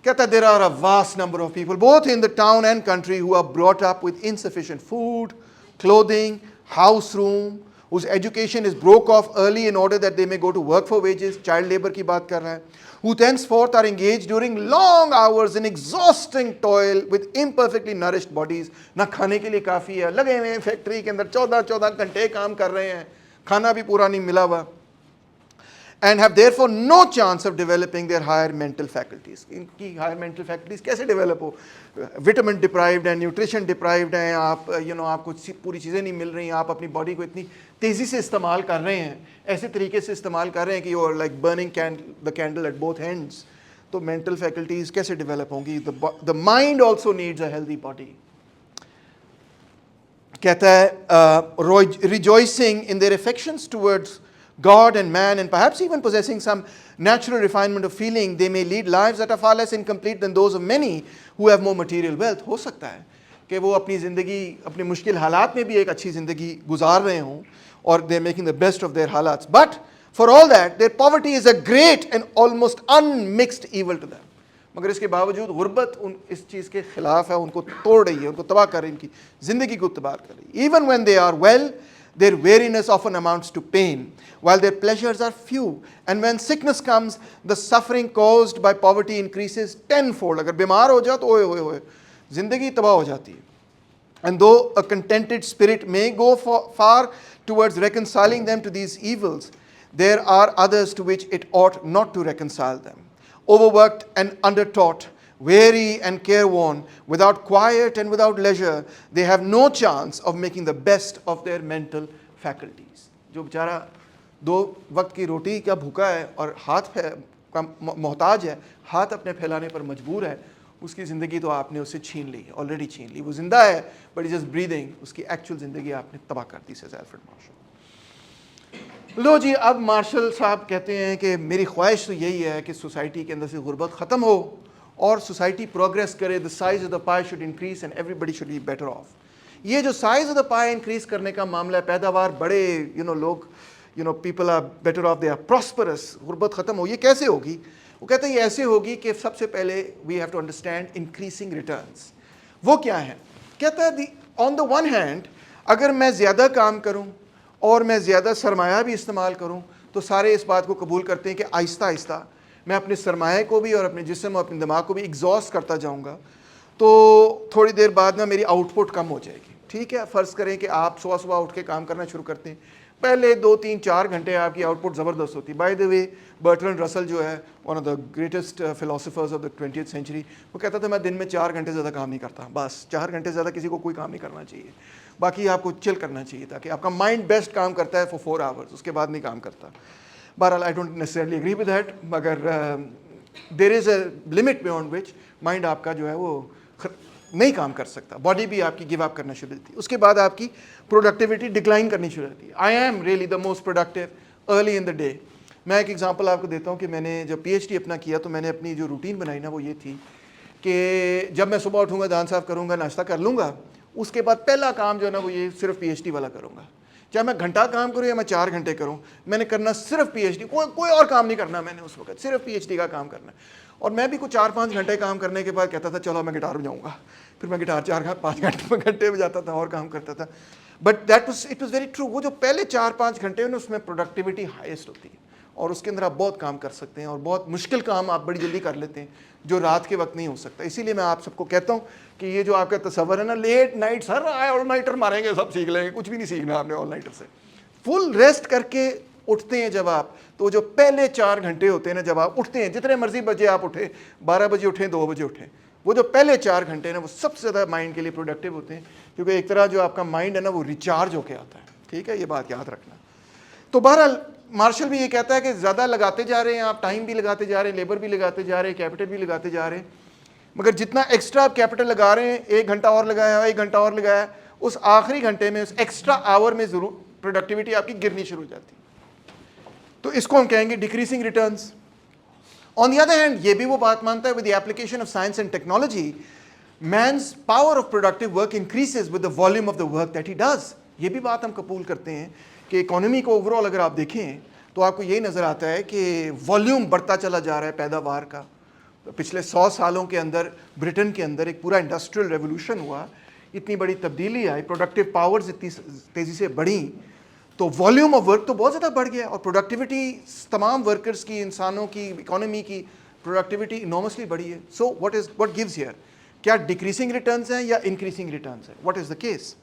کہتا ہے there are a vast number of people both in the town and country who are brought up with insufficient food, clothing, house room, whose education is broke off early in order that they may go to work for wages. Child labor کی بات کر رہا ہے. Who thenceforth are engaged during long hours in exhausting toil with imperfectly nourished bodies. نہ کھانے کے لیے کافی ہے, لگے ہوئے ہیں فیکٹری کے اندر 14 گھنٹے کام کر رہے ہیں, کھانا بھی پورا نہیں ملا ہوا. And have therefore no chance of developing their higher mental faculties. ان کی higher mental faculties کیسے ڈیولپ ہو؟ وٹامن ڈپرائیوڈ ہیں, نیوٹریشن ڈپرائیوڈ ہیں, آپ آپ کو پوری چیزیں نہیں مل رہی ہیں, آپ اپنی باڈی کو اتنی تیزی سے استعمال کر رہے ہیں, ایسے طریقے سے استعمال کر رہے ہیں کہ you are like burning the candle at both hands. تو مینٹل فیکلٹیز کیسے ڈیولپ ہوں گی؟ The mind also needs a healthy body. کہتا ہے rejoicing in their affections towards God and man, and perhaps even possessing some natural refinement of feeling, they may lead lives that are far less incomplete than those of many who have more material wealth. ہو سکتا ہے کہ وہ اپنی زندگی, اپنے مشکل حالات میں بھی ایک اچھی زندگی گزار رہے ہوں اور they are making the best of their حالات, but for all that their poverty is a great and almost unmixed evil to them. مگر اس کے باوجود غربت اس چیز کے خلاف ہے, ان کو توڑ رہی ہے, ان کو تباہ کر رہی ہے, ان کی زندگی کو تباہ کر رہی ہے. Even when they are well, their weariness often amounts to pain, while their pleasures are few. And when sickness comes, the suffering caused by poverty increases tenfold. اگر بیمار ہو جاؤ تو اوئے ہوئے ہوئے زندگی تباہ ہو جاتی ہے. And though a contented spirit may go far towards reconciling them to these evils, there are others to which it ought not to reconcile them. Overworked and undertaught, weary and careworn, without quiet and without leisure, they have no chance of making the best of their mental faculties. جو بیچارہ 2 وقت کی روٹی کا بھوکا ہے اور ہاتھ کا محتاج ہے, ہاتھ اپنے پھیلانے پر مجبور ہے, اس کی زندگی تو آپ نے اسے چھین لی, آلریڈی چھین لی. وہ زندہ ہے بٹ جسٹ بریدنگ, اس کی ایکچوئل زندگی آپ نے تباہ کر دی. Says Alfred Marshall. لو جی, اب مارشل صاحب کہتے ہیں کہ میری خواہش تو یہی ہے کہ سوسائٹی کے اندر سے غربت ختم ہو اور سوسائٹی پروگریس کرے. The size of the pie should increase and everybody should be better off. یہ جو size of the pie increase کرنے کا معاملہ ہے, پیداوار بڑے, لوگ people are better off, they are prosperous, غربت ختم ہو, یہ کیسے ہوگی؟ وہ کہتے ہیں یہ ایسے ہوگی کہ سب سے پہلے we have to understand increasing returns. وہ کیا ہے؟ کہتا ہے آن دا ون ہینڈ اگر میں زیادہ کام کروں اور میں زیادہ سرمایہ بھی استعمال کروں تو سارے اس بات کو قبول کرتے ہیں کہ آہستہ آہستہ میں اپنے سرمایہ کو بھی اور اپنے جسم اور اپنے دماغ کو بھی ایگزاسٹ کرتا جاؤں گا, تو تھوڑی دیر بعد نا میری آؤٹ پٹ کم ہو جائے گی. ٹھیک ہے, فرض کریں کہ آپ صبح اٹھ کے کام کرنا شروع کرتے ہیں, پہلے 2 3 4 گھنٹے آپ کی آؤٹ پٹ زبردست ہوتی. بائی دا وے, برٹرنڈ رسل جو ہے one of the greatest philosophers of the 20th century, وہ کہتا تھا میں دن میں 4 گھنٹے زیادہ کام نہیں کرتا, بس 4 گھنٹے زیادہ کسی کو کوئی کام نہیں کرنا چاہیے, باقی آپ کو چل کرنا چاہیے تاکہ آپ کا مائنڈ بیسٹ کام کرتا ہے فور 4 آورس, اس کے بعد نہیں کام کرتا. بہرحال I don't necessarily agree with that, مگر there is a limit beyond which mind آپ کا جو ہے وہ نہیں کام کر سکتا, باڈی بھی آپ کی گیو اپ کرنا شروع ہوتی ہے. اس کے بعد آپ کی پروڈکٹیوٹی ڈکلائن کرنی شروع ہوتی ہے. I am really the most productive early in the day. میں ایک ایگزامپل آپ کو دیتا ہوں کہ میں نے جب پی ایچ ڈی اپنا کیا تو میں نے اپنی جو روٹین بنائی نا وہ یہ تھی کہ جب میں صبح اٹھوں گا, دانت صاف کروں گا, ناشتہ کر لوں گا, اس کے بعد پہلا کام جو ہے نا وہ یہ صرف پی ایچ ڈی والا کروں گا. چاہے میں گھنٹہ کام کروں یا میں 4 گھنٹے کروں, میں نے کرنا صرف پی ایچ ڈی, کوئی اور کام نہیں کرنا میں نے اس وقت, صرف پی ایچ ڈی کا کام کرنا ہے. اور میں بھی کچھ 4-5 گھنٹے کام کرنے کے بعد کہتا تھا چلو میں گٹار بجاؤں گا, پھر میں گٹار 4-5 گھنٹے بجاتا تھا اور کام کرتا تھا. But that was it was very true. وہ جو پہلے 4-5 گھنٹے ہیں اس میں پروڈکٹیوٹی ہائیسٹ ہوتی ہے اور اس کے اندر آپ بہت کام کر سکتے ہیں اور بہت مشکل کام آپ بڑی جلدی کر لیتے ہیں جو رات کے وقت نہیں ہو سکتا. اسی لیے میں آپ سب کو کہتا ہوں کہ یہ جو آپ کا تصور ہے نا, لیٹ نائٹ سر آل نائٹر ماریں گے سب سیکھ لیں گے, کچھ بھی نہیں سیکھنا آپ نے آل نائٹر سے. فل ریسٹ کر کے اٹھتے ہیں جب آپ, تو جو پہلے 4 گھنٹے ہوتے ہیں نا جب آپ اٹھتے ہیں, جتنے مرضی بجے آپ اٹھیں, 12 بجے اٹھیں, 2 بجے اٹھیں, وہ جو پہلے 4 گھنٹے ہیں نا وہ سب سے زیادہ مائنڈ کے لیے پروڈکٹیو ہوتے ہیں, کیونکہ ایک طرح جو آپ کا مائنڈ ہے نا وہ ریچارج ہو کے آتا ہے. ٹھیک ہے, یہ بات یاد رکھنا. تو بہرحال مارشل بھی یہ کہتا ہے کہ زیادہ لگاتے جا رہے ہیں آپ, ٹائم بھی لگاتے جا رہے ہیں, لیبر بھی لگاتے جا رہے ہیں, کیپٹل بھی لگاتے جا رہے ہیں, مگر جتنا ایکسٹرا آپ کیپٹل لگا رہے ہیں, 1 گھنٹہ اور لگایا, 1 گھنٹہ اور لگایا, اس آخری گھنٹے میں اس ایکسٹرا آور میں ضرور پروڈکٹیوٹی آپ کی گرنی شروع ہو جاتی ہے. تو اس کو ہم کہیں گے decreasing returns. On the other hand یہ بھی وہ بات مانتا ہے with the application of science and technology means power of productive work increases with the volume of the work that he does. یہ بھی بات ہم قبول کرتے ہیں کہ اکانومی کو اوور آل اگر آپ دیکھیں تو آپ کو یہی نظر آتا ہے کہ والیوم بڑھتا چلا جا رہا ہے پیداوار کا. پچھلے 100 سالوں کے اندر برٹن کے اندر ایک پورا انڈسٹریل ریولوشن ہوا, اتنی بڑی تبدیلی آئی, پروڈکٹیو پاورز اتنی تیزی سے بڑھیں, تو والیوم آف ورک تو بہت زیادہ بڑھ گیا اور پروڈکٹیوٹی تمام ورکرز کی, انسانوں کی, اکانومی کی پروڈکٹیوٹی انارمسلی بڑھی ہے. سو what gives here؟ کیا ڈیکریزنگ ریٹرنس ہیں یا انکریزنگ ریٹرنس ہیں؟ What is the case?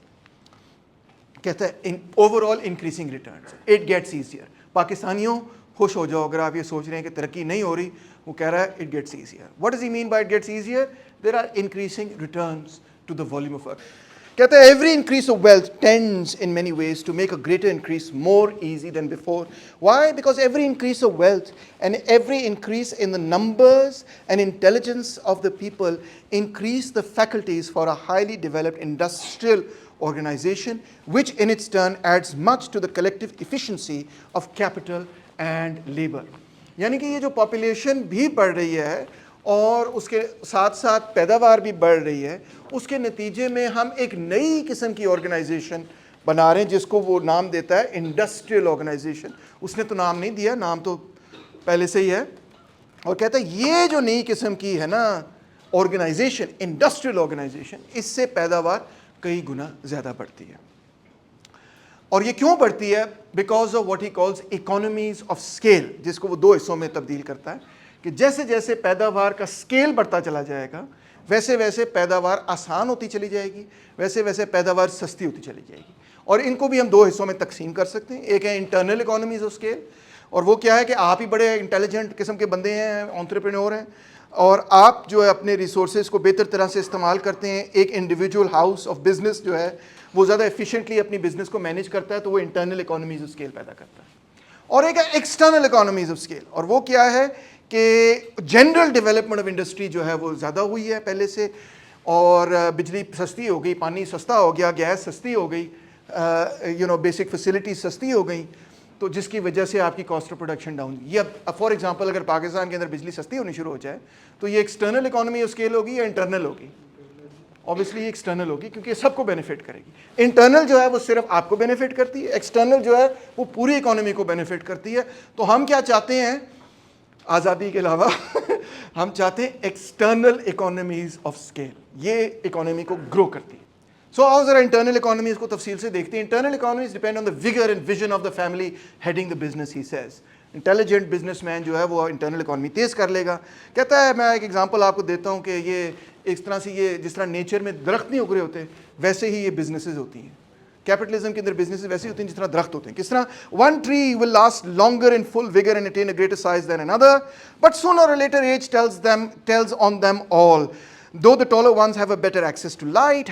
کہتا ہے over all increasing returns, it gets easier. پاکستانیوں خوش ہو جاؤ اگر آپ یہ سوچ رہے ہیں کہ ترقی نہیں ہو رہی, وہ کہہ رہا ہے it gets easier. What does he mean by it gets easier? There are increasing returns to the volume of work. کہتا ہے every increase of wealth tends in many ways to make a greater increase more easy than before. Why? Because every increase of wealth and every increase in the numbers and intelligence of the people increase the faculties for a highly developed industrial organization, which in its turn adds much to the collective efficiency of capital and labor. یعنی کہ یہ جو population بھی بڑھ رہی ہے اور اس کے ساتھ ساتھ پیداوار بھی بڑھ رہی ہے, اس کے نتیجے میں ہم ایک نئی قسم کی آرگنائزیشن بنا رہے ہیں جس کو وہ نام دیتا ہے انڈسٹریل آرگنائزیشن. اس نے تو نام نہیں دیا, نام تو پہلے سے ہی ہے, اور کہتا ہے یہ جو نئی قسم کی ہے نا آرگنائزیشن, انڈسٹریل آرگنائزیشن, اس سے پیداوار کئی گنا زیادہ بڑھتی ہے. اور یہ کیوں بڑھتی ہے؟ Because of what he calls economies of scale, جس کو وہ 2 حصوں میں تبدیل کرتا ہے کہ جیسے جیسے پیداوار کا اسکیل بڑھتا چلا جائے گا, ویسے ویسے پیداوار آسان ہوتی چلی جائے گی, ویسے ویسے پیداوار سستی ہوتی چلی جائے گی. اور ان کو بھی ہم دو حصوں میں تقسیم کر سکتے ہیں. ایک ہے انٹرنل اکانومیز آف اسکیل, اور وہ کیا ہے کہ آپ ہی بڑے انٹیلیجنٹ قسم کے بندے ہیں, انٹرپرینور ہیں, اور آپ جو ہے اپنے ریسورسز کو بہتر طرح سے استعمال کرتے ہیں. ایک انڈیویجول ہاؤس آف بزنس جو ہے وہ زیادہ ایفیشینٹلی اپنی بزنس کو مینیج کرتا ہے, تو وہ انٹرنل اکانومیز آف اسکیل پیدا کرتا ہے. اور ایک ہے ایکسٹرنل اکانومیز آف اسکیل, اور وہ کیا ہے کہ جنرل ڈیولپمنٹ آف انڈسٹری جو ہے وہ زیادہ ہوئی ہے پہلے سے, اور بجلی سستی ہو گئی, پانی سستا ہو گیا, گیس سستی ہو گئی, بیسک فیسلٹیز سستی ہو گئیں, تو جس کی وجہ سے آپ کی کاسٹ آف پروڈکشن ڈاؤن. یہ اب فار ایگزامپل اگر پاکستان کے اندر بجلی سستی ہونی شروع ہو جائے تو یہ ایکسٹرنل اکانومی آف اسکیل ہوگی یا انٹرنل ہوگی؟ اوبیسلی یہ ایکسٹرنل ہوگی, کیونکہ یہ سب کو بینیفٹ کرے گی. انٹرنل جو ہے وہ صرف آپ کو بینیفٹ کرتی ہے, ایکسٹرنل جو ہے وہ پوری اکانومی کو بینیفٹ کرتی ہے. تو ہم کیا چاہتے ہیں آزادی کے علاوہ ہم چاہتے ہیں ایکسٹرنل اکانومیز آف اسکیل, یہ اکانومی کو گرو کرتی ہے. سو آؤ ذرا انٹرنل اکانومیز کو تفصیل سے دیکھتے ہیں. Internal economies depend on the vigour and vision of the family heading the business, he says. Intelligent businessman جو ہے وہ انٹرنل اکانومی تیز کر لے گا. کہتا ہے, میں ایک ایگزامپل آپ کو دیتا ہوں کہ یہ اس طرح سے, یہ جس طرح نیچر میں درخت نہیں اگرے ہوتے ویسے ہی یہ بزنسز ہوتی ہیں. کیپٹلزم کے اندر بزنسز ویسے ہوتے ہیں جس طرح درخت ہوتے ہیں. کس طرح one tree will last longer in full vigour and attain a greater size than another, but sooner or later age tells on them all. Though the taller ones have a better access to light,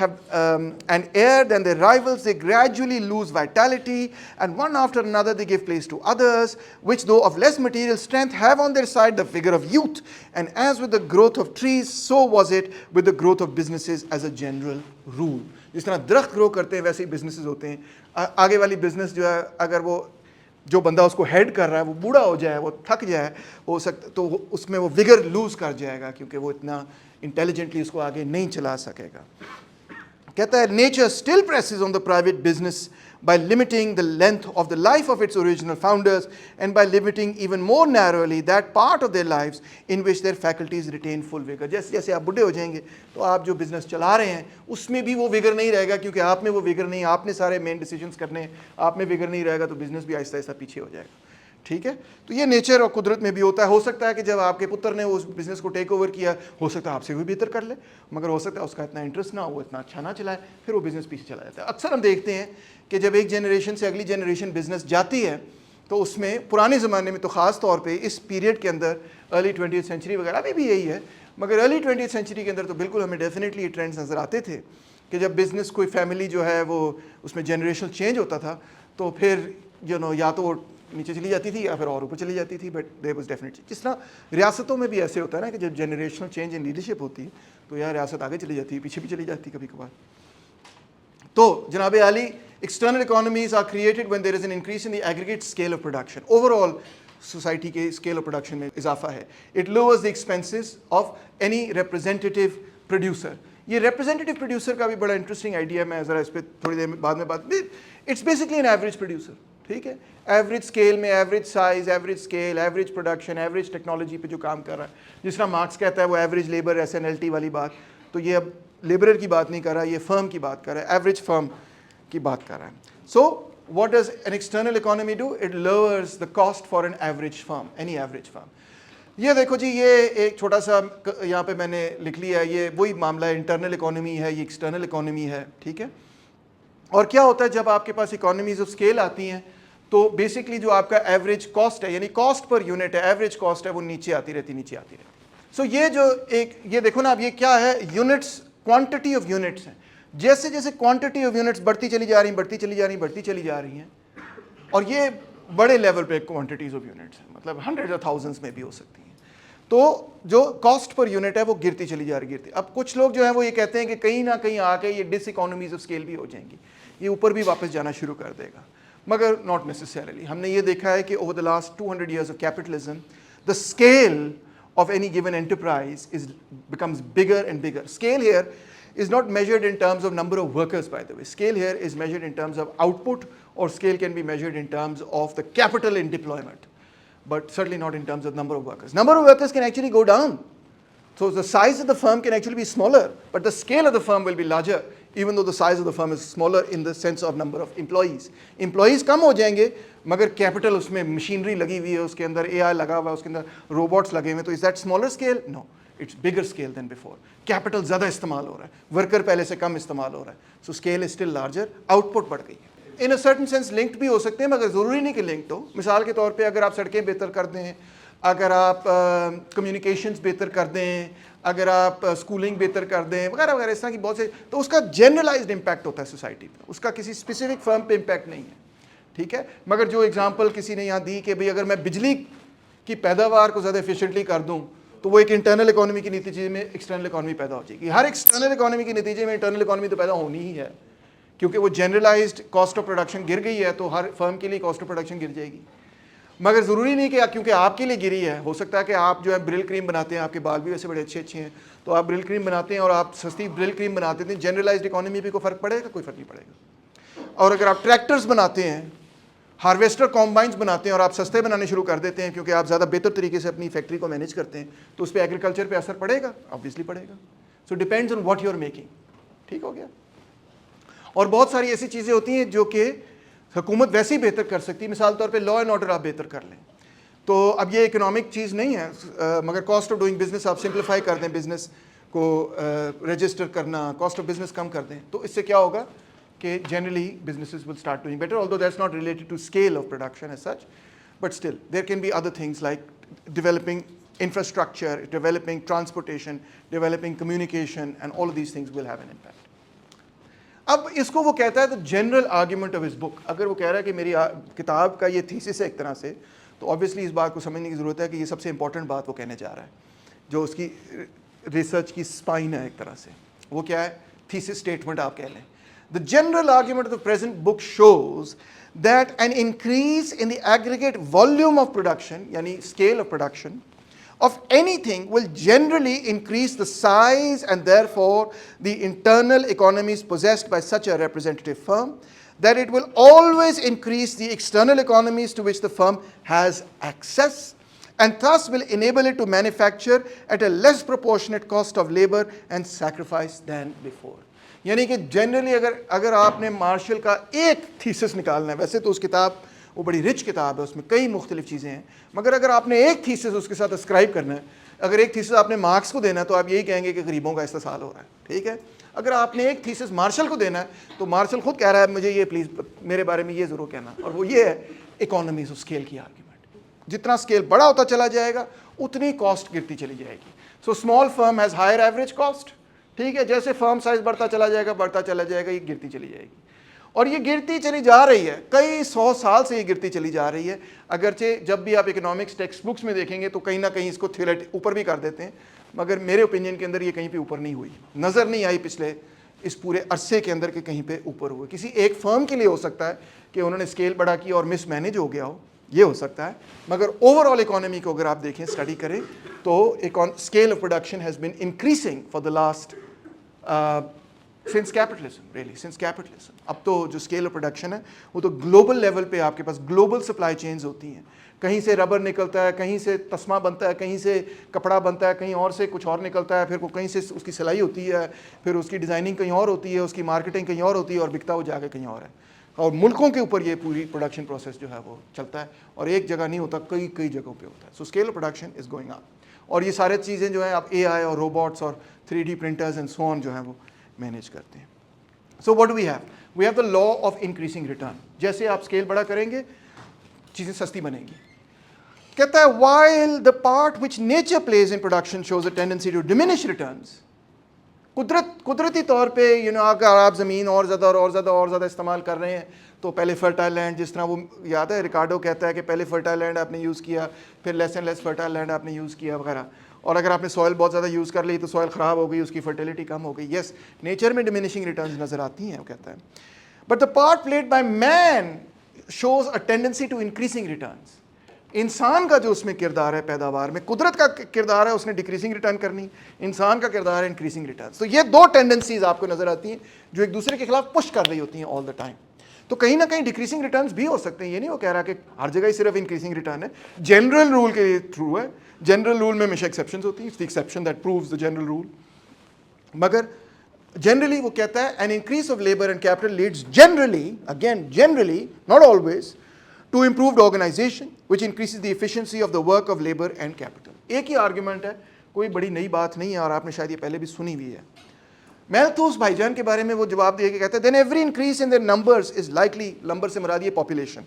and air than their rivals, they gradually lose vitality, and one after another they give place to others, which though of less material strength have on their side the vigor of youth. And as with the growth of trees, so was it with the growth of businesses as a general rule. جس طرح درخت گرو کرتے ہیں ویسے ہی businesses ہوتے ہیں. آگے والی بزنس جو ہے, اگر وہ جو بندہ اس کو ہیڈ کر رہا ہے وہ بوڑھا ہو جائے, وہ تھک جائے, ہو سکتا تو اس میں وہ وگر لوز کر جائے گا, کیونکہ وہ اتنا انٹیلیجنٹلی اس کو آگے نہیں چلا سکے گا. کہتا ہے nature still presses on the private business by limiting the length of the life of its original founders, and by limiting even more narrowly that part of their lives in which their faculties retain full vigor. جیسے جیسے آپ بڑھے ہو جائیں گے تو آپ جو business چلا رہے ہیں اس میں بھی وہ وگر نہیں رہے گا, کیونکہ آپ میں وہ وگر نہیں, آپ نے سارے مین ڈیسیجنس کرنے ہیں, آپ میں وگر نہیں رہے گا تو بزنس بھی آہستہ آہستہ پیچھے ہو جائے گا. ٹھیک ہے, تو یہ نیچر اور قدرت میں بھی ہوتا ہے. ہو سکتا ہے کہ جب آپ کے پتر نے اس بزنس کو ٹیک اوور کیا, ہو سکتا ہے آپ سے بھی بہتر کر لے, مگر ہو سکتا ہے اس کا اتنا انٹرسٹ نہ ہو, وہ اتنا اچھا نہ چلائے, پھر وہ بزنس پیچھے چلا جاتا ہے. اکثر ہم دیکھتے ہیں کہ جب ایک جنریشن سے اگلی جنریشن بزنس جاتی ہے تو اس میں پرانے زمانے میں تو خاص طور پہ اس پیریڈ کے اندر ارلی 20th سینچری وغیرہ میں بھی یہی ہے, مگر ارلی 20th سینچری کے اندر تو بالکل ہمیں ڈیفینیٹلی یہ ٹرینڈز نظر آتے تھے کہ جب بزنس کوئی فیملی جو ہے وہ اس میں جنریشنل چینج ہوتا تھا تو پھر یا تو وہ نیچے چلی جاتی تھی یا پھر اور اوپر چلی جاتی تھی. بٹ دیر واز ڈیفینیٹلی, جس طرح ریاستوں میں بھی ایسے ہوتا ہے نا کہ جب جنریشنل چینج ان لیڈرشپ ہوتی ہے تو یا ریاست آگے چلی جاتی ہے, پیچھے بھی چلی جاتی ہے کبھی کبھار. تو جناب عالی, external economies are created when there is an increase in the aggregate scale of production. Overall society کے scale of production میں اضافہ ہے. It lowers the expenses of any representative producer. یہ representative producer کا بھی بڑا انٹرسٹنگ آئیڈیا ہے, میں ذرا اس پہ تھوڑی دیر بعد میں بات. It's basically an average producer. ٹھیک ہے, ایوریج اسکیل میں average size, average scale, average production, average technology پہ جو کام کر رہا ہے. جس طرح مارکس کہتا ہے وہ ایوریج لیبر SNLT والی بات, تو یہ اب لیبرر کی بات نہیں کر رہا, یہ فرم کی بات کر رہا ہے, ایوریج فرم کی بات کر رہا ہے. So what does an external economy do? It lowers the cost for an average firm, any average firm. یہ دیکھو جی, یہ ایک چھوٹا سا یہاں پہ میں نے لکھ لیا ہے, یہ وہی معاملہ ہے, انٹرنل اکانومی ہے, یہ ایکسٹرنل اکانومی ہے. ٹھیک ہے, اور کیا ہوتا ہے جب آپ کے پاس اکانومیز آف اسکیل آتی ہیں تو بیسکلی جو آپ کا ایوریج کاسٹ ہے, یعنی کاسٹ پر یونٹ ہے, ایوریج کاسٹ ہے, وہ نیچے آتی رہتی. سو یہ جو ایک, یہ دیکھو نا, اب یہ کیا ہے, یونٹس, کوانٹٹی آف یونٹس ہیں. جیسے جیسے کوانٹٹی آف یونٹس بڑھتی چلی جا رہی ہیں, اور یہ بڑے لیول پہ کوانٹٹیز آف یونٹس ہیں, مطلب ہنڈریڈ آف تھاؤزنڈس میں بھی ہو سکتی ہیں, تو جو کاسٹ پر یونٹ ہے وہ گرتی چلی جا رہی ہے. اب کچھ لوگ جو ہیں وہ یہ کہتے ہیں کہ کہیں نہ کہیں آ کے یہ ڈس اکانومیز آف اسکیل بھی ہو جائیں گی, یہ اوپر بھی واپس جانا شروع کر دے گا, مگر ناٹ نیسیسریلی. ہم نے یہ دیکھا ہے کہ over the last 200 years of capitalism, the scale of any given enterprise becomes bigger and bigger. Scale here is not measured in terms of number of workers, by the way. Scale here is measured in terms of output, or scale can be measured in terms of the capital in deployment, but certainly not in terms of number of workers. Number of workers can actually go down. So the size of the firm can actually be smaller, but the scale of the firm will be larger, even though the size of the firm is smaller in the sense of number of employees. Employees کم ہو جائیں گے, مگر capital اس میں machinery لگی ہوئی ہے, اس کے اندر AI لگا ہوا ہے, اس کے اندر روبوٹس لگے ہوئے ہیں, تو is that smaller scale? No. It's bigger scale than before. Capital زیادہ استعمال ہو رہا ہے, ورکر پہلے سے کم استعمال ہو رہا ہے, so scale is still larger, output بڑھ گئی ہے. In a certain sense linked بھی ہو سکتے ہیں مگر ضروری نہیں کہ لنکڈ ہو. مثال کے طور پہ اگر آپ سڑکیں بہتر کر دیں, اگر آپ کمیونیکیشنز بہتر کر دیں, اگر آپ اسکولنگ بہتر کر دیں وغیرہ وغیرہ اس طرح کی بہت سے, تو اس کا جنرلائزڈ امپیکٹ ہوتا ہے سوسائٹی پہ, اس کا کسی اسپیسیفک فرم پہ امپیکٹ نہیں ہے, ٹھیک ہے. مگر جو اگزامپل کسی نے یہاں دی کہ بھئی اگر میں بجلی کی پیداوار کو زیادہ ایفیشینٹلی کر دوں تو وہ ایک انٹرنل اکانومی کے نتیجے میں ایکسٹرنل اکانومی پیدا ہو جائے گی. ہر ایکسٹرنل اکانومی کے نتیجے میں انٹرنل اکانومی تو پیدا ہونی ہی ہے, کیونکہ وہ جنرلائزڈ کاسٹ آف پروڈکشن گر گئی ہے تو ہر فرم کے لیے کاسٹ آف پروڈکشن گر جائے گی. مگر ضروری نہیں کہ کیونکہ آپ کے لیے گری ہے, ہو سکتا ہے کہ آپ جو ہے برل کریم بناتے ہیں, آپ کے بال بھی ویسے بڑے اچھے اچھے ہیں, تو آپ برل کریم بناتے ہیں اور آپ سستی برل کریم بناتے ہیں, جنرلائزڈ اکانومی پہ کوئی فرق پڑے گا؟ کوئی فرق نہیں پڑے گا. اور اگر آپ ٹریکٹرز بناتے ہیں, ہارویسٹر کمبائنز بناتے ہیں اور آپ سستے بنانے شروع کر دیتے ہیں کیونکہ آپ زیادہ بہتر طریقے سے اپنی فیکٹری کو مینیج کرتے ہیں, تو اس پہ ایگریکلچر پہ اثر پڑے گا؟ آبویسلی پڑے گا. So depends on what you are making. ٹھیک ہو گیا. اور بہت ساری ایسی چیزیں ہوتی ہیں جو کہ حکومت ویسے ہی بہتر کر سکتی ہے. مثال طور پہ لا اینڈ آرڈر آپ بہتر کر لیں, تو اب یہ اکنامک چیز نہیں ہے, مگر کاسٹ آف ڈوئنگ بزنس آپ سمپلیفائی کر دیں, بزنس کو رجسٹر کرنا, کاسٹ آف بزنس کم کر دیں, تو اس سے کیا ہوگا کہ generally businesses will start doing better, although that's not related to scale of production as such, but still there can be other things like developing infrastructure, developing transportation, developing communication, and all of these things will have an impact. اب اس کو وہ کہتا ہے the general argument of his book. اگر وہ کہہ رہا ہے کہ میری کتاب کا یہ تھیسس ہے ایک طرح سے, تو obviously اس بات کو سمجھنے کی ضرورت ہے کہ یہ سب سے امپورٹنٹ بات وہ کہنے جا رہا ہے, جو اس کی ریسرچ کی اسپائن ہے ایک طرح سے. وہ کیا ہے؟ تھیسس اسٹیٹمنٹ آپ کہہ لیں. The general argument of the present book shows that an increase in the aggregate volume of production, yani scale of production, of anything will generally increase the size and therefore the internal economies possessed by such a representative firm, that it will always increase the external economies to which the firm has access, and thus will enable it to manufacture at a less proportionate cost of labor and sacrifice than before. یعنی کہ generally اگر آپ نے martial کا ایک thesis نکالنا ہے, ویسے تو اس کتاب وہ بڑی رچ کتاب ہے, اس میں کئی مختلف چیزیں ہیں, مگر اگر آپ نے ایک تھیسس اس کے ساتھ اسکرائب کرنا ہے, اگر ایک تھیسس آپ نے مارکس کو دینا ہے تو آپ یہی کہیں گے کہ غریبوں کا استحصال ہو رہا ہے. ٹھیک ہے. اگر آپ نے ایک تھیسس مارشل کو دینا ہے تو مارشل خود کہہ رہا ہے مجھے یہ پلیز میرے بارے میں یہ ضرور کہنا, اور وہ یہ ہے اکانومیز آف اسکیل کی آرگیومنٹ. جتنا اسکیل بڑا ہوتا چلا جائے گا اتنی کاسٹ گرتی چلی جائے گی. So small firm has higher average cost. ٹھیک ہے. جیسے فرم سائز بڑھتا چلا جائے گا یہ گرتی چلی جائے گی, اور یہ گرتی چلی جا رہی ہے, کئی 100 سال سے یہ گرتی چلی جا رہی ہے. اگرچہ جب بھی آپ اکنامکس ٹیکسٹ بکس میں دیکھیں گے تو کہیں نہ کہیں اس کو اوپر بھی کر دیتے ہیں, مگر میرے اوپینین کے اندر یہ کہیں پہ اوپر نہیں ہوئی, نظر نہیں آئی پچھلے اس پورے عرصے کے اندر کہ کہیں پہ اوپر ہوئے. کسی ایک فرم کے لیے ہو سکتا ہے کہ انہوں نے اسکیل بڑا کیا اور مس مینیج ہو گیا ہو, یہ ہو سکتا ہے, مگر اوور آل اکانومی کو اگر آپ دیکھیں اسٹڈی کریں تو scale of production has been increasing for the last since capitalism. اب تو جو اسکیل آف پروڈکشن ہے وہ تو گلوبل لیول پہ آپ کے پاس گلوبل سپلائی چینز ہوتی ہیں, کہیں سے ربر نکلتا ہے, کہیں سے تسمہ بنتا ہے, کہیں سے کپڑا بنتا ہے, کہیں اور سے کچھ اور نکلتا ہے, پھر کہیں سے اس کی سلائی ہوتی ہے, پھر اس کی ڈیزائننگ کہیں اور ہوتی ہے, اس کی مارکیٹنگ کہیں اور ہوتی ہے, اور بکتا وہ جا کے کہیں اور ہے. اور ملکوں کے اوپر یہ پوری پروڈکشن پروسیس جو ہے وہ چلتا ہے, اور ایک جگہ نہیں ہوتا, کئی جگہوں پہ ہوتا ہے. So scale of production is going up, اور یہ سارے چیزیں جو ہیں آپ اے آئی اور روبوٹس اور 3D پرنٹرز اینڈ سو آن جو ہیں وہ مینیج کرتے ہیں. So what do we have? We have the law of increasing return. جیسے آپ اسکیل بڑا کریں گے چیزیں سستی بنیں گی. کہتا ہے while the part which nature plays in production shows a tendency to diminish returns. قدرتی طور پہ اگر آپ زمین اور زیادہ استعمال کر رہے ہیں تو پہلے فرٹائل لینڈ, جس طرح وہ یاد ہے ریکارڈو کہتا ہے کہ پہلے فرٹائل لینڈ آپ نے یوز کیا, پھر less and less fertile land آپ نے یوز کیا وغیرہ, اور اگر آپ نے سوائل بہت زیادہ یوز کر لی تو سوائل خراب ہو گئی, اس کی فرٹیلیٹی کم ہو گئی. یس, نیچر میں ڈیمینشنگ ریٹرنز نظر آتی ہیں, وہ کہتا ہے, but the part played by man shows a tendency to increasing returns. انسان کا جو اس میں کردار ہے پیداوار میں, قدرت کا کردار ہے اس نے ڈیکریزنگ ریٹرن کرنی, انسان کا کردار ہے انکریزنگ ریٹرن. تو یہ دو ٹینڈنسیز آپ کو نظر آتی ہیں جو ایک دوسرے کے خلاف پش کر رہی ہوتی ہیں آل دا ٹائم. تو کہیں نہ کہیں ڈیکریزنگ ریٹرنز بھی ہو سکتے ہیں, یہ نہیں وہ کہہ رہا کہ ہر جگہ ہی صرف انکریزنگ ریٹرن ہے. جنرل رول کے لیے ٹرو ہے, جنرل رول میں ہمیشہ ایکسیپشنز ہوتی ہیں, it's the exception that proves the general rule. مگر جنرلی وہ کہتا ہے an increase of labor and capital leads generally, not always, to improved organization which increases the efficiency of the work of labor and capital. ایک ہی argument ہے, کوئی بڑی نئی بات نہیں ہے اور آپ نے شاید یہ پہلے بھی سنی ہوئی ہے. میلتھوس بھائی جان کے بارے میں وہ جواب دے کے کہتے ہیں then every increase in their numbers is likely, number سے مراد یہ population,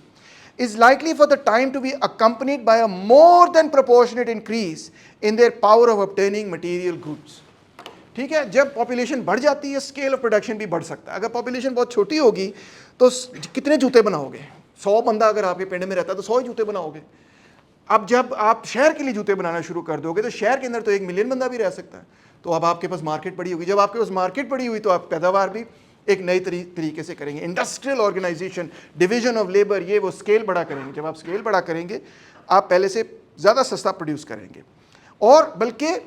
is likely for the time to be accompanied by a more than proportionate increase in their power of obtaining material goods. ٹھیک ہے, جب population بڑھ جاتی ہے scale of production بھی بڑھ سکتا ہے. اگر پاپولیشن بہت چھوٹی ہوگی تو کتنے جوتے بناؤ گے؟ 100 بندہ اگر آپ کے پنڈ میں رہتا ہے تو 100 ہی جوتے بناؤ گے. اب جب آپ شہر کے لیے جوتے بنانا شروع کر دو گے تو شہر کے اندر تو 1 ملین بندہ بھی رہ سکتا ہے. تو اب آپ کے پاس مارکیٹ پڑی ہوگی. جب آپ کے پاس مارکیٹ پڑی ہوئی تو آپ پیداوار بھی ایک نئی طریقے سے کریں گے. Industrial organization, division of labour, یہ وہ اسکیل بڑا کریں گے. جب آپ اسکیل بڑا کریں گے آپ پہلے سے زیادہ سستا پروڈیوس کریں گے, اور بلکہ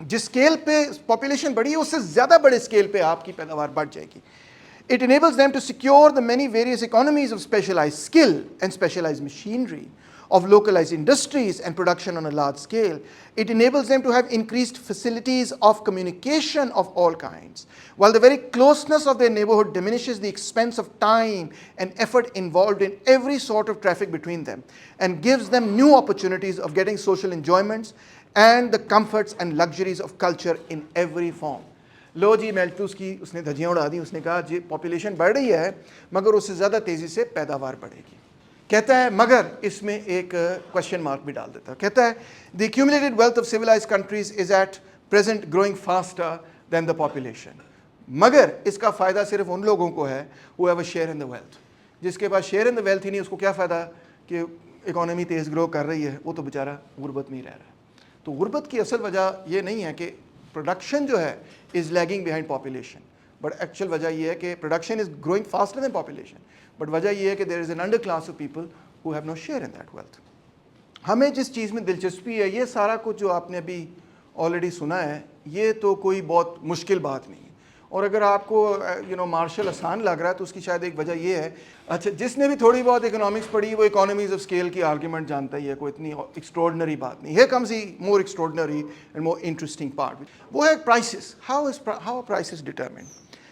جس اسکیل پہ پاپولیشن بڑھی ہے اس سے زیادہ بڑے اسکیل پہ آپ کی پیداوار بڑھ جائے گی. It enables them to secure the many various economies of specialized skill and specialized machinery, of localized industries and production on a large scale. It enables them to have increased facilities of communication of all kinds, while the very closeness of their neighborhood diminishes the expense of time and effort involved in every sort of traffic between them, and gives them new opportunities of getting social enjoyments and the comforts and luxuries of culture in every form. لو جی میلتھوس کی اس نے دھجیاں اڑا دی. اس نے کہا جی population بڑھ رہی ہے مگر اس سے زیادہ تیزی سے پیداوار بڑھے گی. کہتا ہے مگر اس میں ایک کوشچن مارک بھی ڈال دیتا ہے. کہتا ہے the accumulated wealth of civilised countries is at present growing faster than the population. مگر اس کا فائدہ صرف ان لوگوں کو ہے who have a share in the wealth. جس کے پاس share in the wealth he نہیں, اس کو کیا فائدہ کہ اکانومی تیز گرو کر رہی ہے, وہ تو بیچارہ غربت میں ہی رہ رہا ہے. تو غربت کی اصل وجہ یہ نہیں ہے کہ پروڈکشن جو ہے is lagging behind population, but actual وجہ یہ ہے کہ production is growing faster than population, but وجہ یہ ہے کہ there is an underclass of people who have no share in that wealth. ہمیں جس چیز میں دلچسپی ہے, یہ سارا کچھ جو آپ نے ابھی آلریڈی سنا ہے, یہ تو کوئی بہت مشکل بات نہیں ہے. اور اگر آپ کو مارشل آسان لگ رہا ہے تو اس کی شاید ایک وجہ یہ ہے, اچھا جس نے بھی تھوڑی بہت اکنامکس پڑھی وہ اکانومیز آف اسکیل کی آرگیومنٹ جانتا ہی ہے, کوئی اتنی ایکسٹراڈنری بات نہیں. Here comes the more extraordinary and more interesting part, وہ ہے پرائسز. How prices determined.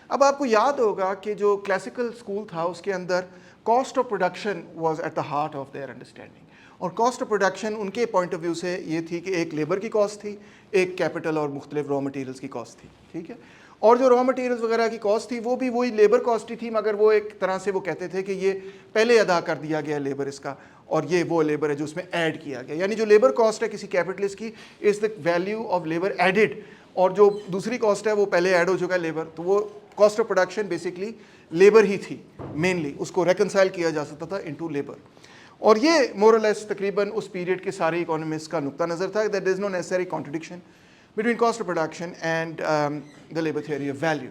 اب آپ کو یاد ہوگا کہ جو کلاسیکل اسکول تھا اس کے اندر cost of production was at the heart of their understanding. اور کاسٹ آف پروڈکشن ان کے پوائنٹ آف ویو سے یہ تھی کہ ایک لیبر کی کاسٹ تھی, ایک کیپٹل اور مختلف را مٹیریلس کی کاسٹ تھی. ٹھیک ہے, اور جو را مٹیریلز وغیرہ کی کاسٹ تھی وہ بھی وہی لیبر کاسٹ ہی تھی, مگر وہ ایک طرح سے وہ کہتے تھے کہ یہ پہلے ادا کر دیا گیا لیبر اس کا, اور یہ وہ لیبر ہے جو اس میں ایڈ کیا گیا. یعنی جو لیبر کاسٹ ہے کسی کیپٹلسٹ کی is the value of labour added, اور جو دوسری کاسٹ ہے وہ پہلے ایڈ ہو چکا ہے لیبر. تو وہ cost of production basically labour ہی تھی مینلی, اس کو ریکنسائل کیا جا سکتا تھا انٹو لیبر. اور یہ مور اور لیس تقریباً اس پیریڈ کے سارے اکانومسٹ کا نقطہ نظر تھا, that is no necessary contradiction between cost of production and the labor theory of value.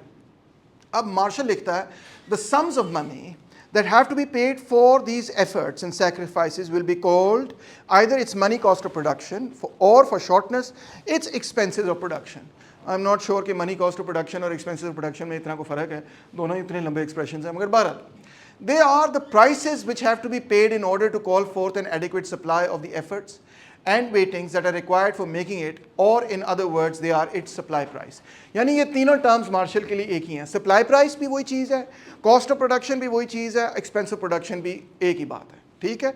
اب مارشل لکھتا ہے the sums of money that have to be paid for these efforts and sacrifices will be called either its money cost of production or for shortness its expenses of production. I'm not sure کہ money cost of production اور expenses of production میں اتنا کو فرق ہے, دونوں ہی اتنے لمبے expressions ہیں, مگر بہرحال they are the prices which have to be paid in order to call forth an adequate supply of the efforts and weightings that are required for making it, or in other words they are its supply price. یعنی یہ تینوں terms marshal K لیے ایک ہی ہیں. Supply price بھی وہی چیز ہے, کاسٹ آف پروڈکشن بھی وہی چیز ہے, ایکسپینس آف پروڈکشن بھی ایک ہی بات ہے. ٹھیک ہے,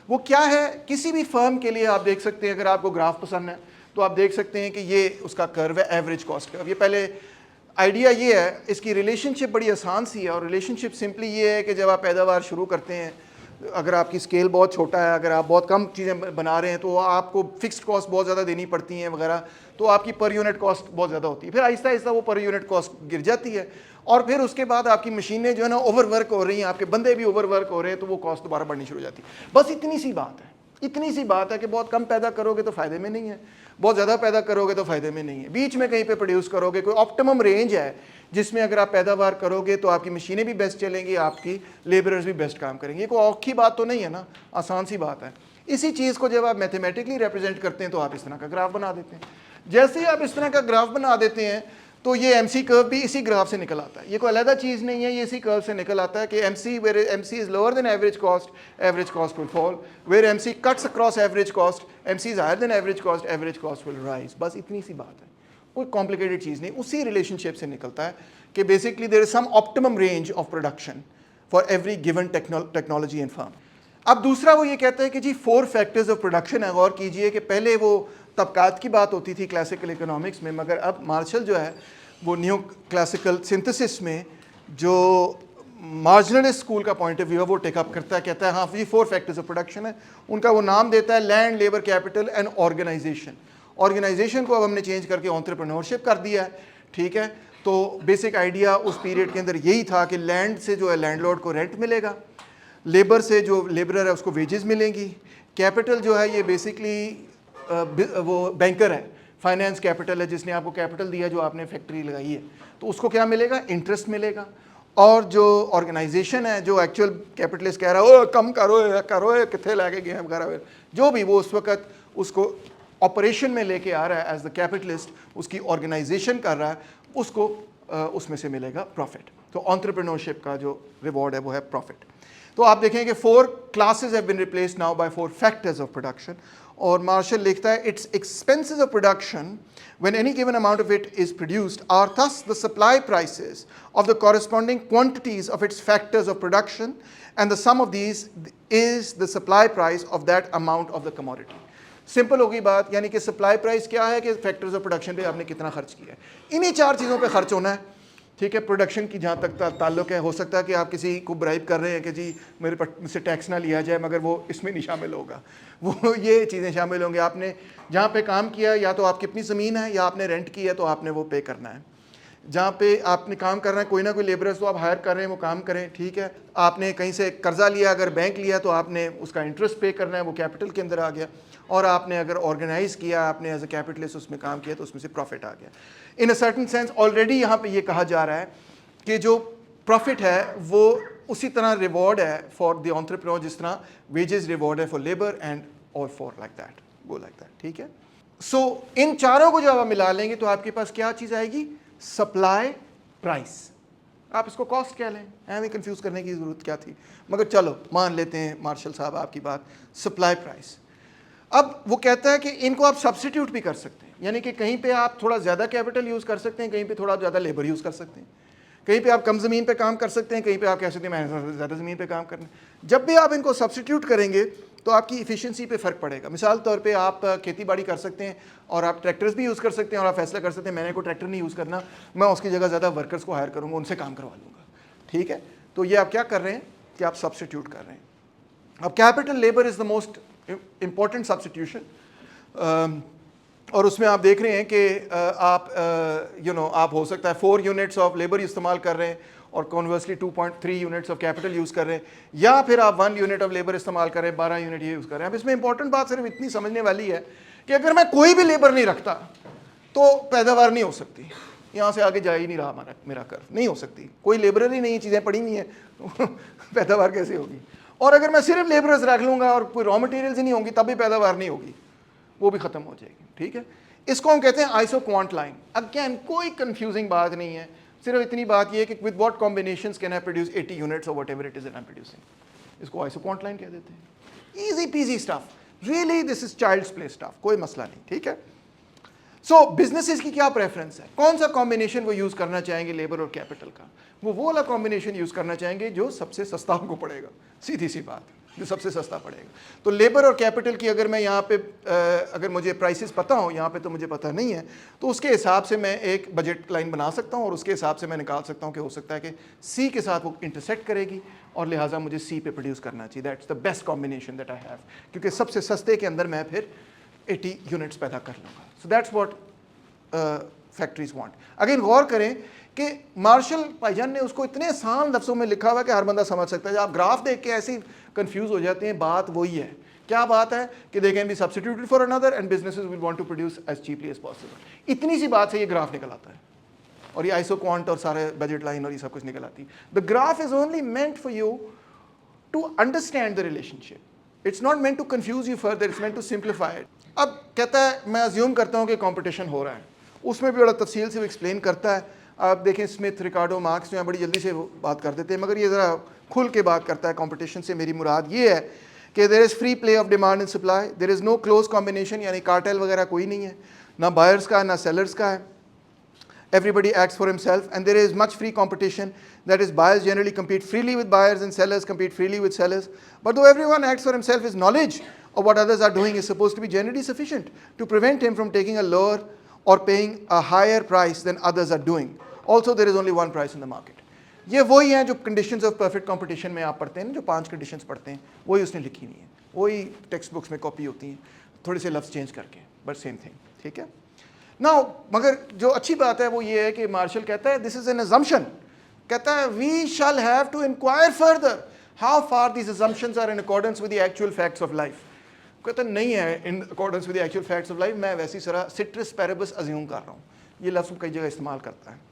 وہ کیا ہے کسی بھی فرم کے لیے آپ دیکھ سکتے ہیں, اگر آپ کو گراف پسند ہے تو آپ دیکھ سکتے ہیں کہ یہ اس کا کرو ہے ایوریج کاسٹ کا. یہ پہلے آئیڈیا یہ ہے, اس کی ریلیشن شپ بڑی آسان سی ہے, اور ریلیشن شپ سمپلی یہ ہے کہ جب آپ پیداوار شروع کرتے ہیں, اگر آپ کی اسکیل بہت چھوٹا ہے, اگر آپ بہت کم چیزیں بنا رہے ہیں تو آپ کو فکسڈ کاسٹ بہت زیادہ دینی پڑتی ہیں وغیرہ, تو آپ کی پر یونٹ کاسٹ بہت زیادہ ہوتی ہے. پھر آہستہ آہستہ وہ پر یونٹ کاسٹ گر جاتی ہے, اور پھر اس کے بعد آپ کی مشینیں جو ہے نا اوور ورک ہو رہی ہیں, آپ کے بندے بھی اوور ورک ہو رہے ہیں, تو وہ کاسٹ دوبارہ بڑھنی شروع ہو جاتی ہے. بس اتنی سی بات ہے, اتنی سی بات ہے کہ بہت کم پیدا کرو گے تو فائدے میں نہیں ہے, بہت زیادہ پیدا کرو گے تو فائدے میں نہیں ہے, بیچ میں کہیں پہ پروڈیوس کرو گے, کوئی آپٹیمم رینج ہے جس میں اگر آپ پیداوار کرو گے تو آپ کی مشینیں بھی بیسٹ چلیں گی, آپ کی لیبرز بھی بیسٹ کام کریں گے. یہ کوئی اوکھی بات تو نہیں ہے نا, آسان سی بات ہے. اسی چیز کو جب آپ میتھمیٹکلی ریپرزینٹ کرتے ہیں تو آپ اس طرح کا گراف بنا دیتے ہیں. جیسے ہی آپ اس طرح کا گراف بنا دیتے ہیں تو یہ ایم سی کرو بھی اسی گراف سے نکل آتا ہے. یہ کوئی علیحدہ چیز نہیں ہے, یہ اسی کرو سے نکل آتا ہے کہ M C is lower than average cost will fall, where M C cuts across average cost, M C is higher than average cost will rise. بس اتنی سی بات ہے, کوئی کمپلیکیٹڈ چیز نہیں. اسی ریلیشن شپ سے نکلتا ہے کہ basically there is some optimum range of production for every given technology and firm. اب دوسرا وہ یہ کہتا ہے کہ جی 4 فیکٹرز آف پروڈکشن ہے. غور کیجئے کہ پہلے وہ طبقات کی بات ہوتی تھی کلاسیکل اکنامکس میں، مگر اب مارشل جو ہے وہ نیو کلاسیکل سنتھسس میں جو مارجنلسٹ اسکول کا پوائنٹ آف ویو ہے وہ ٹیک اپ کرتا ہے، کہتا ہے ہاں یہ 4 فیکٹرز آف پروڈکشن ہے. ان کا وہ نام دیتا ہے land, labour, capital and organization. Organization کو اب ہم نے چینج کر کے انٹرپرینورشپ کر دیا ہے. ٹھیک ہے، تو بیسک آئیڈیا اس پیریڈ کے اندر یہی تھا کہ لینڈ سے جو ہے لینڈ لارڈ کو رینٹ ملے گا، لیبر سے جو لیبرر ہے اس کو ویجز ملیں گی، کیپٹل جو ہے یہ بیسکلی وہ بینکر ہے، فائنینس کیپٹل ہے، جس نے آپ کو کیپٹل دیا جو آپ نے فیکٹری لگائی ہے، تو اس کو کیا ملے گا؟ انٹرسٹ ملے گا. اور جو آرگنائزیشن ہے جو ایکچوئل کیپٹلسٹ کہہ رہا ہے او کم کرو کتنے لے کے گئے ہیں وغیرہ جو بھی، وہ اس وقت اس کو آپریشن میں لے کے آ رہا ہے ایز دا کیپٹلسٹ، اس کی آرگنائزیشن کر رہا ہے، اس کو اس میں سے ملے گا پروفٹ. تو انٹرپرینورشپ کا جو ریوارڈ ہے وہ ہے پروفٹ. تو آپ دیکھیں کہ 4 classes have been replaced now by 4 factors of production. اور مارشل لکھتا ہے its expenses of production when any given amount of it is produced are thus the supply prices of the corresponding quantities of its factors of production, and the sum of these is the supply price of that amount of the commodity. Simple ہوگی بات، یعنی کہ supply price کیا ہے کہ factors of production پہ آپ نے کتنا خرچ کیا ہے، انہی 4 چیزوں پہ خرچ ہونا ہے. ٹھیک ہے، پروڈکشن کی جہاں تک تعلق ہے، ہو سکتا ہے کہ آپ کسی کو برائب کر رہے ہیں کہ جی میرے سے ٹیکس نہ لیا جائے، مگر وہ اس میں نہیں شامل ہوگا، وہ یہ چیزیں شامل ہوں گے. آپ نے جہاں پہ کام کیا یا تو آپ کی اپنی زمین ہے یا آپ نے رینٹ کی ہے تو آپ نے وہ پے کرنا ہے. جہاں پہ آپ نے کام کرنا ہے کوئی نہ کوئی لیبرز تو آپ ہائر کر رہے ہیں وہ کام کریں. ٹھیک ہے، آپ نے کہیں سے قرضہ لیا، اگر بینک لیا تو آپ نے اس کا انٹرسٹ پے کرنا ہے، وہ کیپٹل کے اندر آ گیا. اور آپ نے اگر آرگنائز کیا، آپ نے ایز اے کیپٹلسٹ اس میں کام کیا تو اس میں سے پروفٹ آ گیا. ان اے سرٹن سینس آلریڈی یہاں پہ یہ کہا جا رہا ہے کہ جو پروفٹ ہے وہ اسی طرح ریوارڈ ہے فار دی انٹرپرینور جس طرح ویجز ریوارڈ ہے فار لیبر اینڈ اور for like that go like that. ٹھیک ہے، سو ان چاروں کو جب آپ ملا لیں گے تو آپ کے پاس کیا چیز آئے گی؟ Supply price. آپ اس کو کاسٹ کہہ لیں، ہمیں کنفیوز کرنے کی ضرورت کیا تھی، مگر چلو مان لیتے ہیں مارشل صاحب آپ کی بات، سپلائی پرائس. اب وہ کہتا ہے کہ ان کو آپ سبسٹیٹیوٹ بھی کر سکتے ہیں، یعنی کہ کہیں پہ آپ تھوڑا زیادہ کیپٹل یوز کر سکتے ہیں، کہیں پہ تھوڑا زیادہ لیبر یوز کر سکتے ہیں، کہیں پہ آپ کم زمین پہ کام کر سکتے ہیں، کہیں پہ آپ کہہ سکتے ہیں میں زیادہ زمین پہ کام کرنا. جب بھی آپ ان کو سبسٹیٹیوٹ کریں گے تو آپ کی ایفیشنسی پہ فرق پڑے گا. مثال طور پہ آپ کھیتی باڑی کر سکتے ہیں اور آپ ٹریکٹرز بھی یوز کر سکتے ہیں، اور آپ فیصلہ کر سکتے ہیں میں نے کوئی ٹریکٹر نہیں یوز کرنا، میں اس کی جگہ زیادہ ورکرز کو ہائر کروں گا، ان سے کام کروا لوں گا. ٹھیک ہے، تو یہ آپ کیا کر رہے ہیں کہ آپ سبسٹیٹیوٹ کر رہے ہیں. اب capital labour is the most important substitution, اور اس میں آپ دیکھ رہے ہیں کہ آپ آپ ہو سکتا ہے 4 یونٹس آف لیبر استعمال کر رہے ہیں اور conversely 2.3 units of capital use کر رہے ہیں، یا پھر آپ 1 یونٹ آف لیبر استعمال کر رہے ہیں، 12 یونٹ یہ یوز کر رہے ہیں. اب اس میں امپورٹنٹ بات صرف اتنی سمجھنے والی ہے کہ اگر میں کوئی بھی لیبر نہیں رکھتا تو پیداوار نہیں ہو سکتی. یہاں سے آگے جا ہی نہیں رہا میرا کرو، نہیں ہو سکتی. کوئی لیبرر ہی نہیں، چیزیں پڑی ہوئی ہیں پیداوار کیسے ہوگی؟ اور اگر میں صرف لیبرز رکھ لوں گا اور کوئی را مٹیریلز ہی نہیں ہوں گی تب بھی پیداوار نہیں ہوگی، وہ بھی ختم ہو جائے گی. ٹھیک ہے، اس کو ہم کہتے ہیں آئسو کوانٹ لائن. اگین کوئی کنفیوزنگ بات نہیں ہے، صرف اتنی بات یہ ہے کہ with what combinations can I produce 80 units or whatever it is that I'm producing. اس کو آئسو کوانٹ لائن کہہ دیتے ہیں. ایزی پیزی اسٹف، ریئلی دس از چائلڈس پلے اسٹف، کوئی مسئلہ نہیں. ٹھیک ہے، سو بزنسز کی کیا پریفرنس ہے، کون سا کمبینیشن وہ یوز کرنا چاہیں گے لیبر اور کیپٹل کا؟ وہ والا کمبینیشن یوز کرنا چاہیں گے جو سب سے سستا ان کو پڑے گا. سیدھی سی بات، جو سب سے سستا پڑے گا. تو لیبر اور کیپٹل کی اگر میں یہاں پہ اگر مجھے پرائسز پتہ ہوں، یہاں پہ تو مجھے پتہ نہیں ہے، تو اس کے حساب سے میں ایک بجٹ لائن بنا سکتا ہوں اور اس کے حساب سے میں نکال سکتا ہوں کہ ہو سکتا ہے کہ سی کے ساتھ وہ انٹرسیکٹ کرے گی اور لہٰذا مجھے سی پہ پروڈیوس کرنا چاہیے. That's the best combination that I have, کیونکہ سب سے سستے کے اندر میں پھر 80 یونٹس پیدا کر لوں گا. So that's what factories want. Again غور کریں کہ مارشل بھائی جان نے اس کو اتنے آسان لفظوں میں لکھا ہوا ہے کہ ہر بندہ سمجھ سکتا ہے. آپ گراف دیکھ کے ایسے کنفیوز ہو جاتے ہیں. بات وہی ہے. کیا بات ہے کہ they can be substituted for another and businesses will want to produce as cheaply as possible. اتنی سی بات سے یہ گراف نکل آتا ہے اور یہ آئسو کوانٹ اور سارے بجٹ لائن اور یہ سب کچھ نکل آتی. The graph is only meant for you to understand the relationship. It's not meant to confuse you further, it's meant to simplify it. اب کہتا ہے میں ازیوم کرتا ہوں کہ کمپٹیشن ہو رہا ہے، اس میں بھی بڑا تفصیل سے وہ ایکسپلین کرتا ہے. آپ دیکھیں اسمتھ، ریکارڈو، مارکس جو ہیں بڑی جلدی سے بات کر دیتے ہیں، مگر یہ ذرا کھل کے بات کرتا ہے. کمپٹیشن سے میری مراد یہ ہے کہ there is free play of demand and supply, there is no close combination, یعنی کارٹیل وغیرہ کوئی نہیں ہے، نہ بائرس کا ہے نہ سیلرس کا ہے. Everybody acts for himself and there is much free competition. That is, buyers generally compete freely with buyers and sellers compete freely with sellers. But though everyone acts for himself, his knowledge or what others are doing is supposed to be generally sufficient to prevent him from taking a lower or paying a higher price than others are doing. Also, there is only one price in the market. یہ وہی ہیں جو conditions of perfect competition میں آپ پڑھتے ہیں، جو 5 conditions پڑھتے ہیں وہی اس نے لکھی ہوئی ہیں، وہی ٹیکسٹ بکس میں کاپی ہوتی ہیں، تھوڑے سے لفظ چینج کر کے، بٹ سیم تھنگ. ٹھیک ہے نا. مگر جو اچھی بات ہے وہ یہ ہے کہ مارشل کہتا ہے دس از این ازمپشن، کہتا ہے we shall have to inquire further how far these assumptions are in accordance with the actual facts of life. کہتا نہیں ہے in accordance with the actual facts of life, میں ویسی طرح سٹرس پیربس ازیوم کر رہا ہوں. یہ لفظ کئی جگہ استعمال کرتا ہے.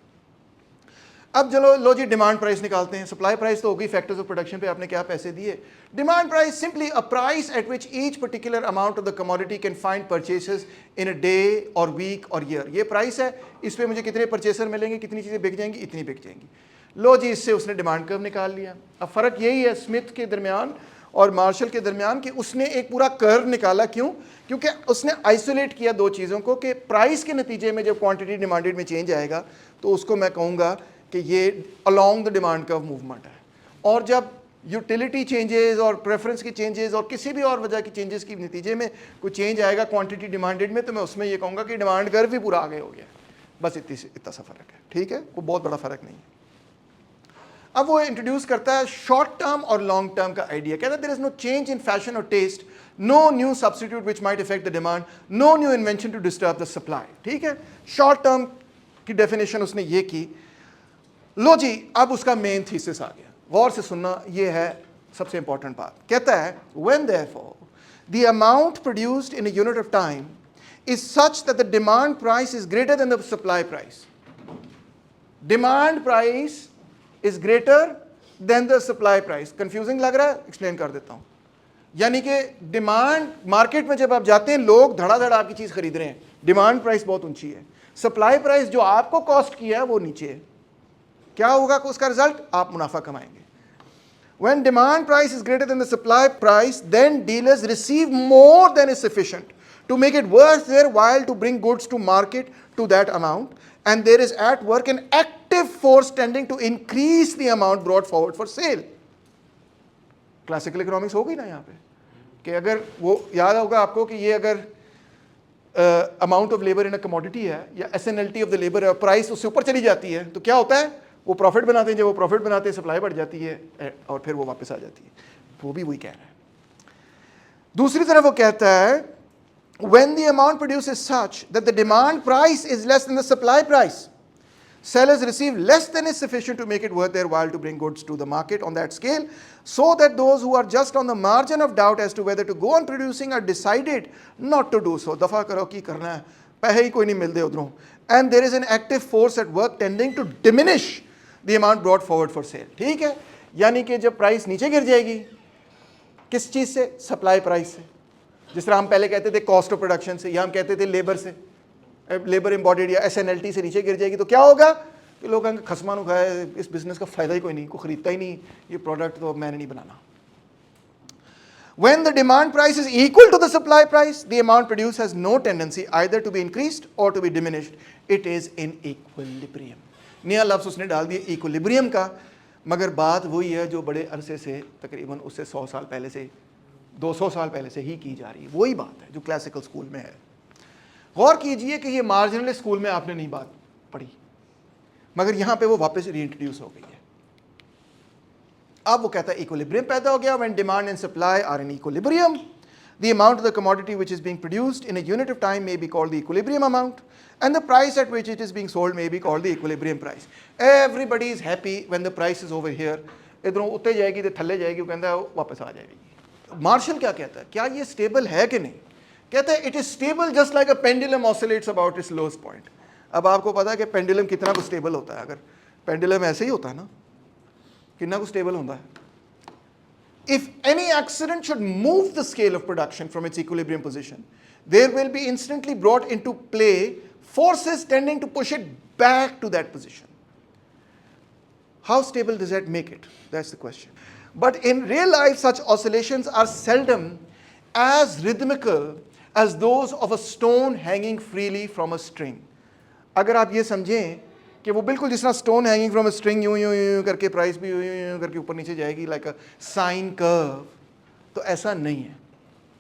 اب چلو لو جی ڈیمانڈ پرائس نکالتے ہیں. سپلائی پرائس تو ہوگی فیکٹرز آف پروڈکشن پہ آپ نے کیا پیسے دیے. Demand price simply a price at which each particular amount of the commodity can find purchasers in a day اور ویک اور ایئر. یہ پرائس ہے، اس پہ مجھے کتنے پرچیسر ملیں گے، کتنی چیزیں بک جائیں گی، اتنی بک جائیں گی. لو جی اس سے اس نے ڈیمانڈ کرو نکال لیا. اب فرق یہی ہے اسمتھ کے درمیان اور مارشل کے درمیان کہ اس نے ایک پورا کرو نکالا. کیوں؟ کیونکہ اس نے آئسولیٹ کیا دو چیزوں کو کہ پرائس کے نتیجے میں جب کوانٹٹی ڈیمانڈیڈ میں چینج آئے گا تو اس کو میں کہوں گا کہ یہ along the demand curve movement ہے. اور جب یوٹیلیٹی چینجز اور پریفرنس کی چینجز اور کسی بھی اور وجہ کی چینجز کی نتیجے میں کوئی چینج آئے گا کوانٹٹی ڈیمانڈیڈ میں تو میں اس میں یہ کہوں گا کہ ڈیمانڈ کرو بھی پورا آگے ہو گیا. بس اتنا سا فرق ہے. ٹھیک ہے، کوئی بہت بڑا فرق نہیں ہے. اب وہ انٹروڈیوس کرتا ہے شارٹ ٹرم اور لانگ ٹرم کا آئیڈیا. کہتا ہے there is no change in fashion اور taste, no new substitute which might affect the demand, no new invention to disturb the supply. ٹھیک ہے، شارٹ ٹرم کی ڈیفینیشن اس نے یہ کی. لو جی اب اس کا مین تھیسس آ گیا. غور سے سننا، یہ ہے سب سے امپورٹنٹ بات. کہتا ہے when therefore the amount produced in a unit of time is such that the demand price is greater than the supply price. Demand price is greater than the supply price. Confusing لگ رہا ہے؟ Explain کر دیتا ہوں. یعنی کہ demand market میں جب آپ جاتے ہیں لوگ دھڑا دھڑ آپ کی چیز خرید رہے ہیں، ڈیمانڈ پرائس بہت اونچی ہے، سپلائی پرائس جو آپ کو کاسٹ کیا ہے وہ نیچے ہے. کیا ہوگا اس کا رزلٹ؟ آپ منافع کمائیں گے. When demand price is greater than the supply price, then dealers receive more than is sufficient to make it worth their while to bring goods to market to that amount, and there is at work an active force tending to increase the amount brought forward for sale. Classical economics ہو گئی نا یہاں پہ کہ اگر وہ یاد ہوگا آپ کو کہ یہ اگر amount of labour in a commodity ہے یا S N L T of the labour ہے، پرائس اس سے اوپر چلی جاتی ہے تو کیا ہوتا ہے؟ وہ پروفٹ بناتے ہیں. جب وہ پروفٹ بناتے ہیں سپلائی بڑھ جاتی ہے اور پھر وہ واپس آ جاتی ہے. وہ بھی وہی کہہ رہا ہے. دوسری طرف وہ کہتا ہے when the amount produced is such that the demand price is less than the supply price, sellers receive less than is sufficient to make it worth their while to bring goods to the market on that scale, so that those who are just on the margin of doubt as to whether to go on producing are decided not to do so. دفع کرو کی کرنا ہے، پیسے ہی کوئی نہیں ملتے ادھروں. And there is an active force at work tending to diminish the amount brought forward for sale. ٹھیک ہے، یعنی کہ جب پرائس نیچے گر جائے گی کس چیز سے؟ سپلائی پرائس سے. جس طرح ہم پہلے کہتے تھے کاسٹ آف پروڈکشن سے، یا ہم کہتے تھے لیبر سے، لیبر امبارڈیڈ یا ایس این ایل ٹی سے نیچے گر جائے گی تو کیا ہوگا کہ لوگ کہیں گے خسمان اٹھائے، اس بزنس کا فائدہ ہی کوئی نہیں، کوئی خریدتا ہی نہیں، یہ پروڈکٹ تو میں نے نہیں بنانا. When the demand price is equal to the supply price, the amount produced has no tendency either to be increased or to be diminished. It is in equilibrium. نیا لفظ اس نے ڈال دیا ایکولیبریم کا، مگر بات وہی ہے جو بڑے عرصے سے تقریباً اس سے 100 سال پہلے سے 200 سال پہلے سے ہی کی جا رہی ہے. وہی بات ہے جو کلاسیکل اسکول میں ہے. غور کیجئے کہ یہ مارجنل اسکول میں آپ نے نہیں بات پڑھی، مگر یہاں پہ وہ واپس ری انٹروڈیوس ہو گئی ہے. اب وہ کہتا ہے ایکولیبریم پیدا ہو گیا. when demand and supply are in equilibrium, the amount of the commodity which is being produced in a unit of time may be called the equilibrium amount, and the price at which it is being sold may be called the equilibrium price. Everybody is happy when the price is over here. ادھروں اتنے جائے گی تو تھلے جائے گی، وہ کہتا ہے واپس آ جائے گی. مارشل کیا کہتا ہے؟ کیا یہ اسٹیبل ہے کہ نہیں؟ کہتا ہے it is stable just like a pendulum oscillates about its lost point. اب آپ کو پتا ہے کہ پینڈولم کتنا کو اسٹیبل ہوتا ہے؟ اگر پینڈولم ایسے ہی ہوتا ہے نا، کتنا کو اسٹیبل ہوتا ہے. If any accident should move the scale of production from its equilibrium position, there will be instantly brought into play forces tending to push it back to that position. How stable does that make it? That's the question. But in real life, such oscillations are seldom as rhythmical as those of a stone hanging freely from a string. اگر آپ یہ سمجھیں کہ وہ بالکل جس طرح stone hanging from a string یوں یوں یوں کر کے پرائس بھی یوں یوں کر کے اوپر نیچے جائے گی لائک اے سائن کرو، تو ایسا نہیں ہے.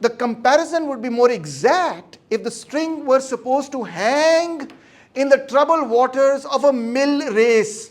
The comparison would be more exact if the string were supposed to hang in the troubled waters of a mill race.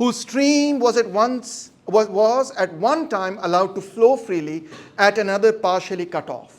Whose stream was at one time allowed to flow freely, at another partially cut off.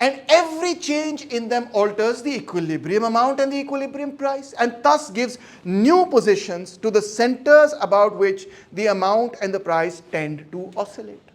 And every change in them alters the equilibrium amount and the equilibrium price, and thus gives new positions to the centers about which the amount and the price tend to oscillate.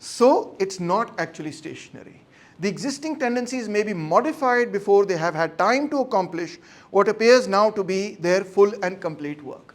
So it's not actually stationary. The existing tendencies may be modified before they have had time to accomplish what appears now to be their full and complete work.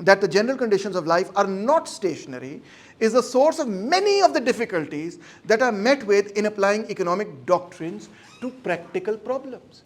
that the general conditions of life are not stationary is the source of many of the difficulties that are met with in applying economic doctrines to practical problems.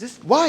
Just why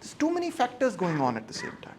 There's too many factors going on at the same time.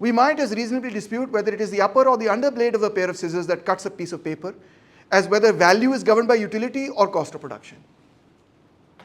We might as reasonably dispute whether it is the upper or the under blade of a pair of scissors that cuts a piece of paper as whether value is governed by utility or cost of production.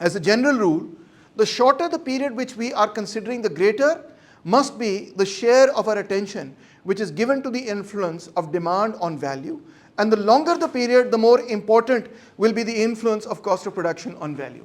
As a general rule, the shorter the period which we are considering, the greater must be the share of our attention which is given to the influence of demand on value, and the longer the period, the more important will be the influence of cost of production on value.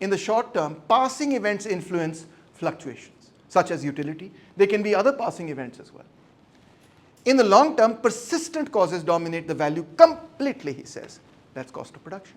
in the short term passing events influence fluctuations such as utility. They can be other passing events as well. In the long term, persistent causes dominate the value completely, he says. That's cost of production.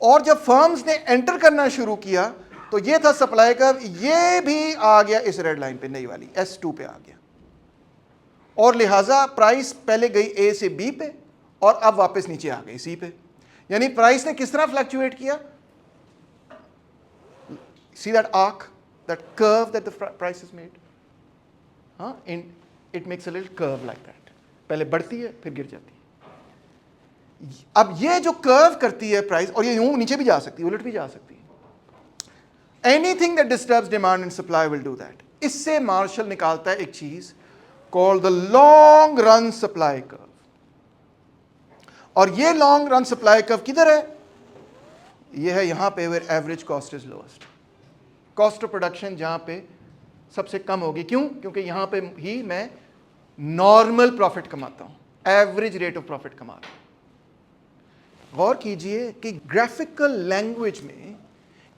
اور جب firms نے inter کرنا شروع کیا تو یہ تھا supply کرو, یہ بھی آ گیا اس ریڈ لائن پہ, نئی والی S2 پہ آ گیا, اور لہٰذا پرائس پہلے گئی اے سے بی پہ اور اب واپس نیچے آ گئی سی پہ. یعنی پرائس نے کس طرح فلکچویٹ کیا, سی دیٹ آرک, دیٹ کرو that the price is made, ہاں, it makes a little curve like that, پہلے بڑھتی ہے پھر گر جاتی ہے. اب یہ جو کرو کرتی ہے پرائس, اور یہ یوں نیچے بھی جا سکتی ہے, الٹ بھی جا سکتی ہے. Anything that disturbs demand and supply will do that. اس سے مارشل نکالتا ہے ایک چیز called the long run supply curve. اور یہ long run supply curve کدھر ہے, یہ ہے یہاں پہ where average cost is lowest. Cost of production جہاں پہ سب سے کم ہوگی. کیوں؟ کیونکہ یہاں پہ ہی میں نارمل پروفٹ کماتا ہوں, ایوریج ریٹ آف پروفٹ کما رہا ہوں. غور کیجئے کہ گرافیکل لینگویج میں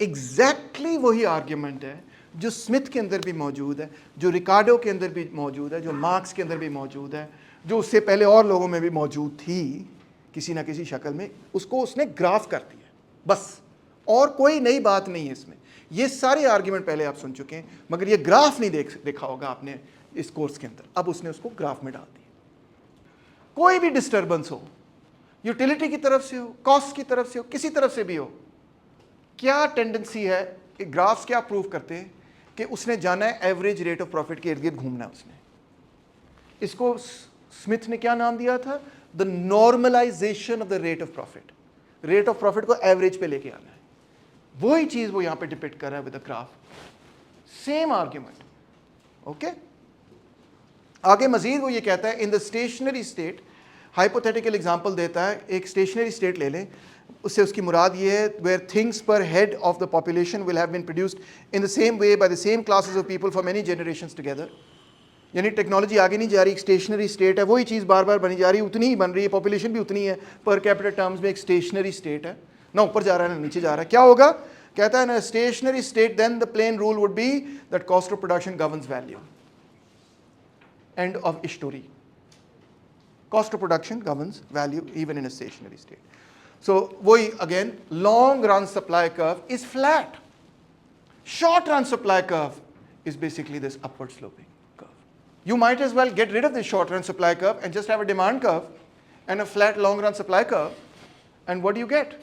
ایگزیکٹلی وہی آرگیومنٹ ہے جو اسمتھ کے اندر بھی موجود ہے, جو ریکارڈو کے اندر بھی موجود ہے, جو مارکس کے اندر بھی موجود ہے, جو اس سے پہلے اور لوگوں میں بھی موجود تھی کسی نہ کسی شکل میں. اس کو اس نے گراف کر دیا بس, اور کوئی نئی بات نہیں ہے اس میں. یہ سارے آرگیومنٹ پہلے آپ سن چکے ہیں, مگر یہ گراف نہیں دیکھا ہوگا آپ نے اس کورس کے اندر. اب اس نے اس کو گراف میں ڈال دیا. کوئی بھی ڈسٹربنس ہو, یوٹیلیٹی کی طرف سے ہو, کاسٹ کی طرف سے ہو, کسی طرف سے بھی ہو, کیا ٹینڈنسی ہے کہ گرافس کیا پروف کرتے ہیں کہ اس نے جانا ہے ایوریج ریٹ آف پروفٹ کے ارد گرد گھومنا ہے. اس نے اس کو اسمتھ نے کیا نام دیا تھا, the normalization of the rate of profit. Rate of profit کو ایوریج پہ لے کے آنا ہے. وہی چیز وہ یہاں پہ ڈپکٹ کر رہا ہے with a graph. Same argument. Okay, آگے مزید وہ یہ کہتا ہے ان دا اسٹیشنری اسٹیٹ, ہائپوتھیٹیکل ایگزامپل دیتا ہے, ایک اسٹیشنری اسٹیٹ لے لیں, اس سے اس کی مراد یہ ہے where things per head of the population will have been produced in the same way by the same classes of people for many generations together. یعنی ٹیکنالوجی آگے نہیں جا رہی, ایک اسٹیشنری اسٹیٹ ہے, وہی چیز بار بار بنی جا رہی ہے, اتنی ہی بن رہی ہے, پاپولیشن بھی اتنی ہے, پر کیپٹل ٹرمز میں ایک اسٹیشنری اسٹیٹ ہے, نہ اوپر جا رہا ہے نہ نیچے جا رہا ہے. کیا ہوگا, کہتا ہے نا stationary state then the plain rule would be that cost of production governs value. End of story. Cost of production governs value even in a stationary state. So, again, long run supply curve is flat. Short run supply curve is basically this upward sloping curve. You might as well get rid of this short run supply curve and just have a demand curve and a flat long run supply curve. And what do you get?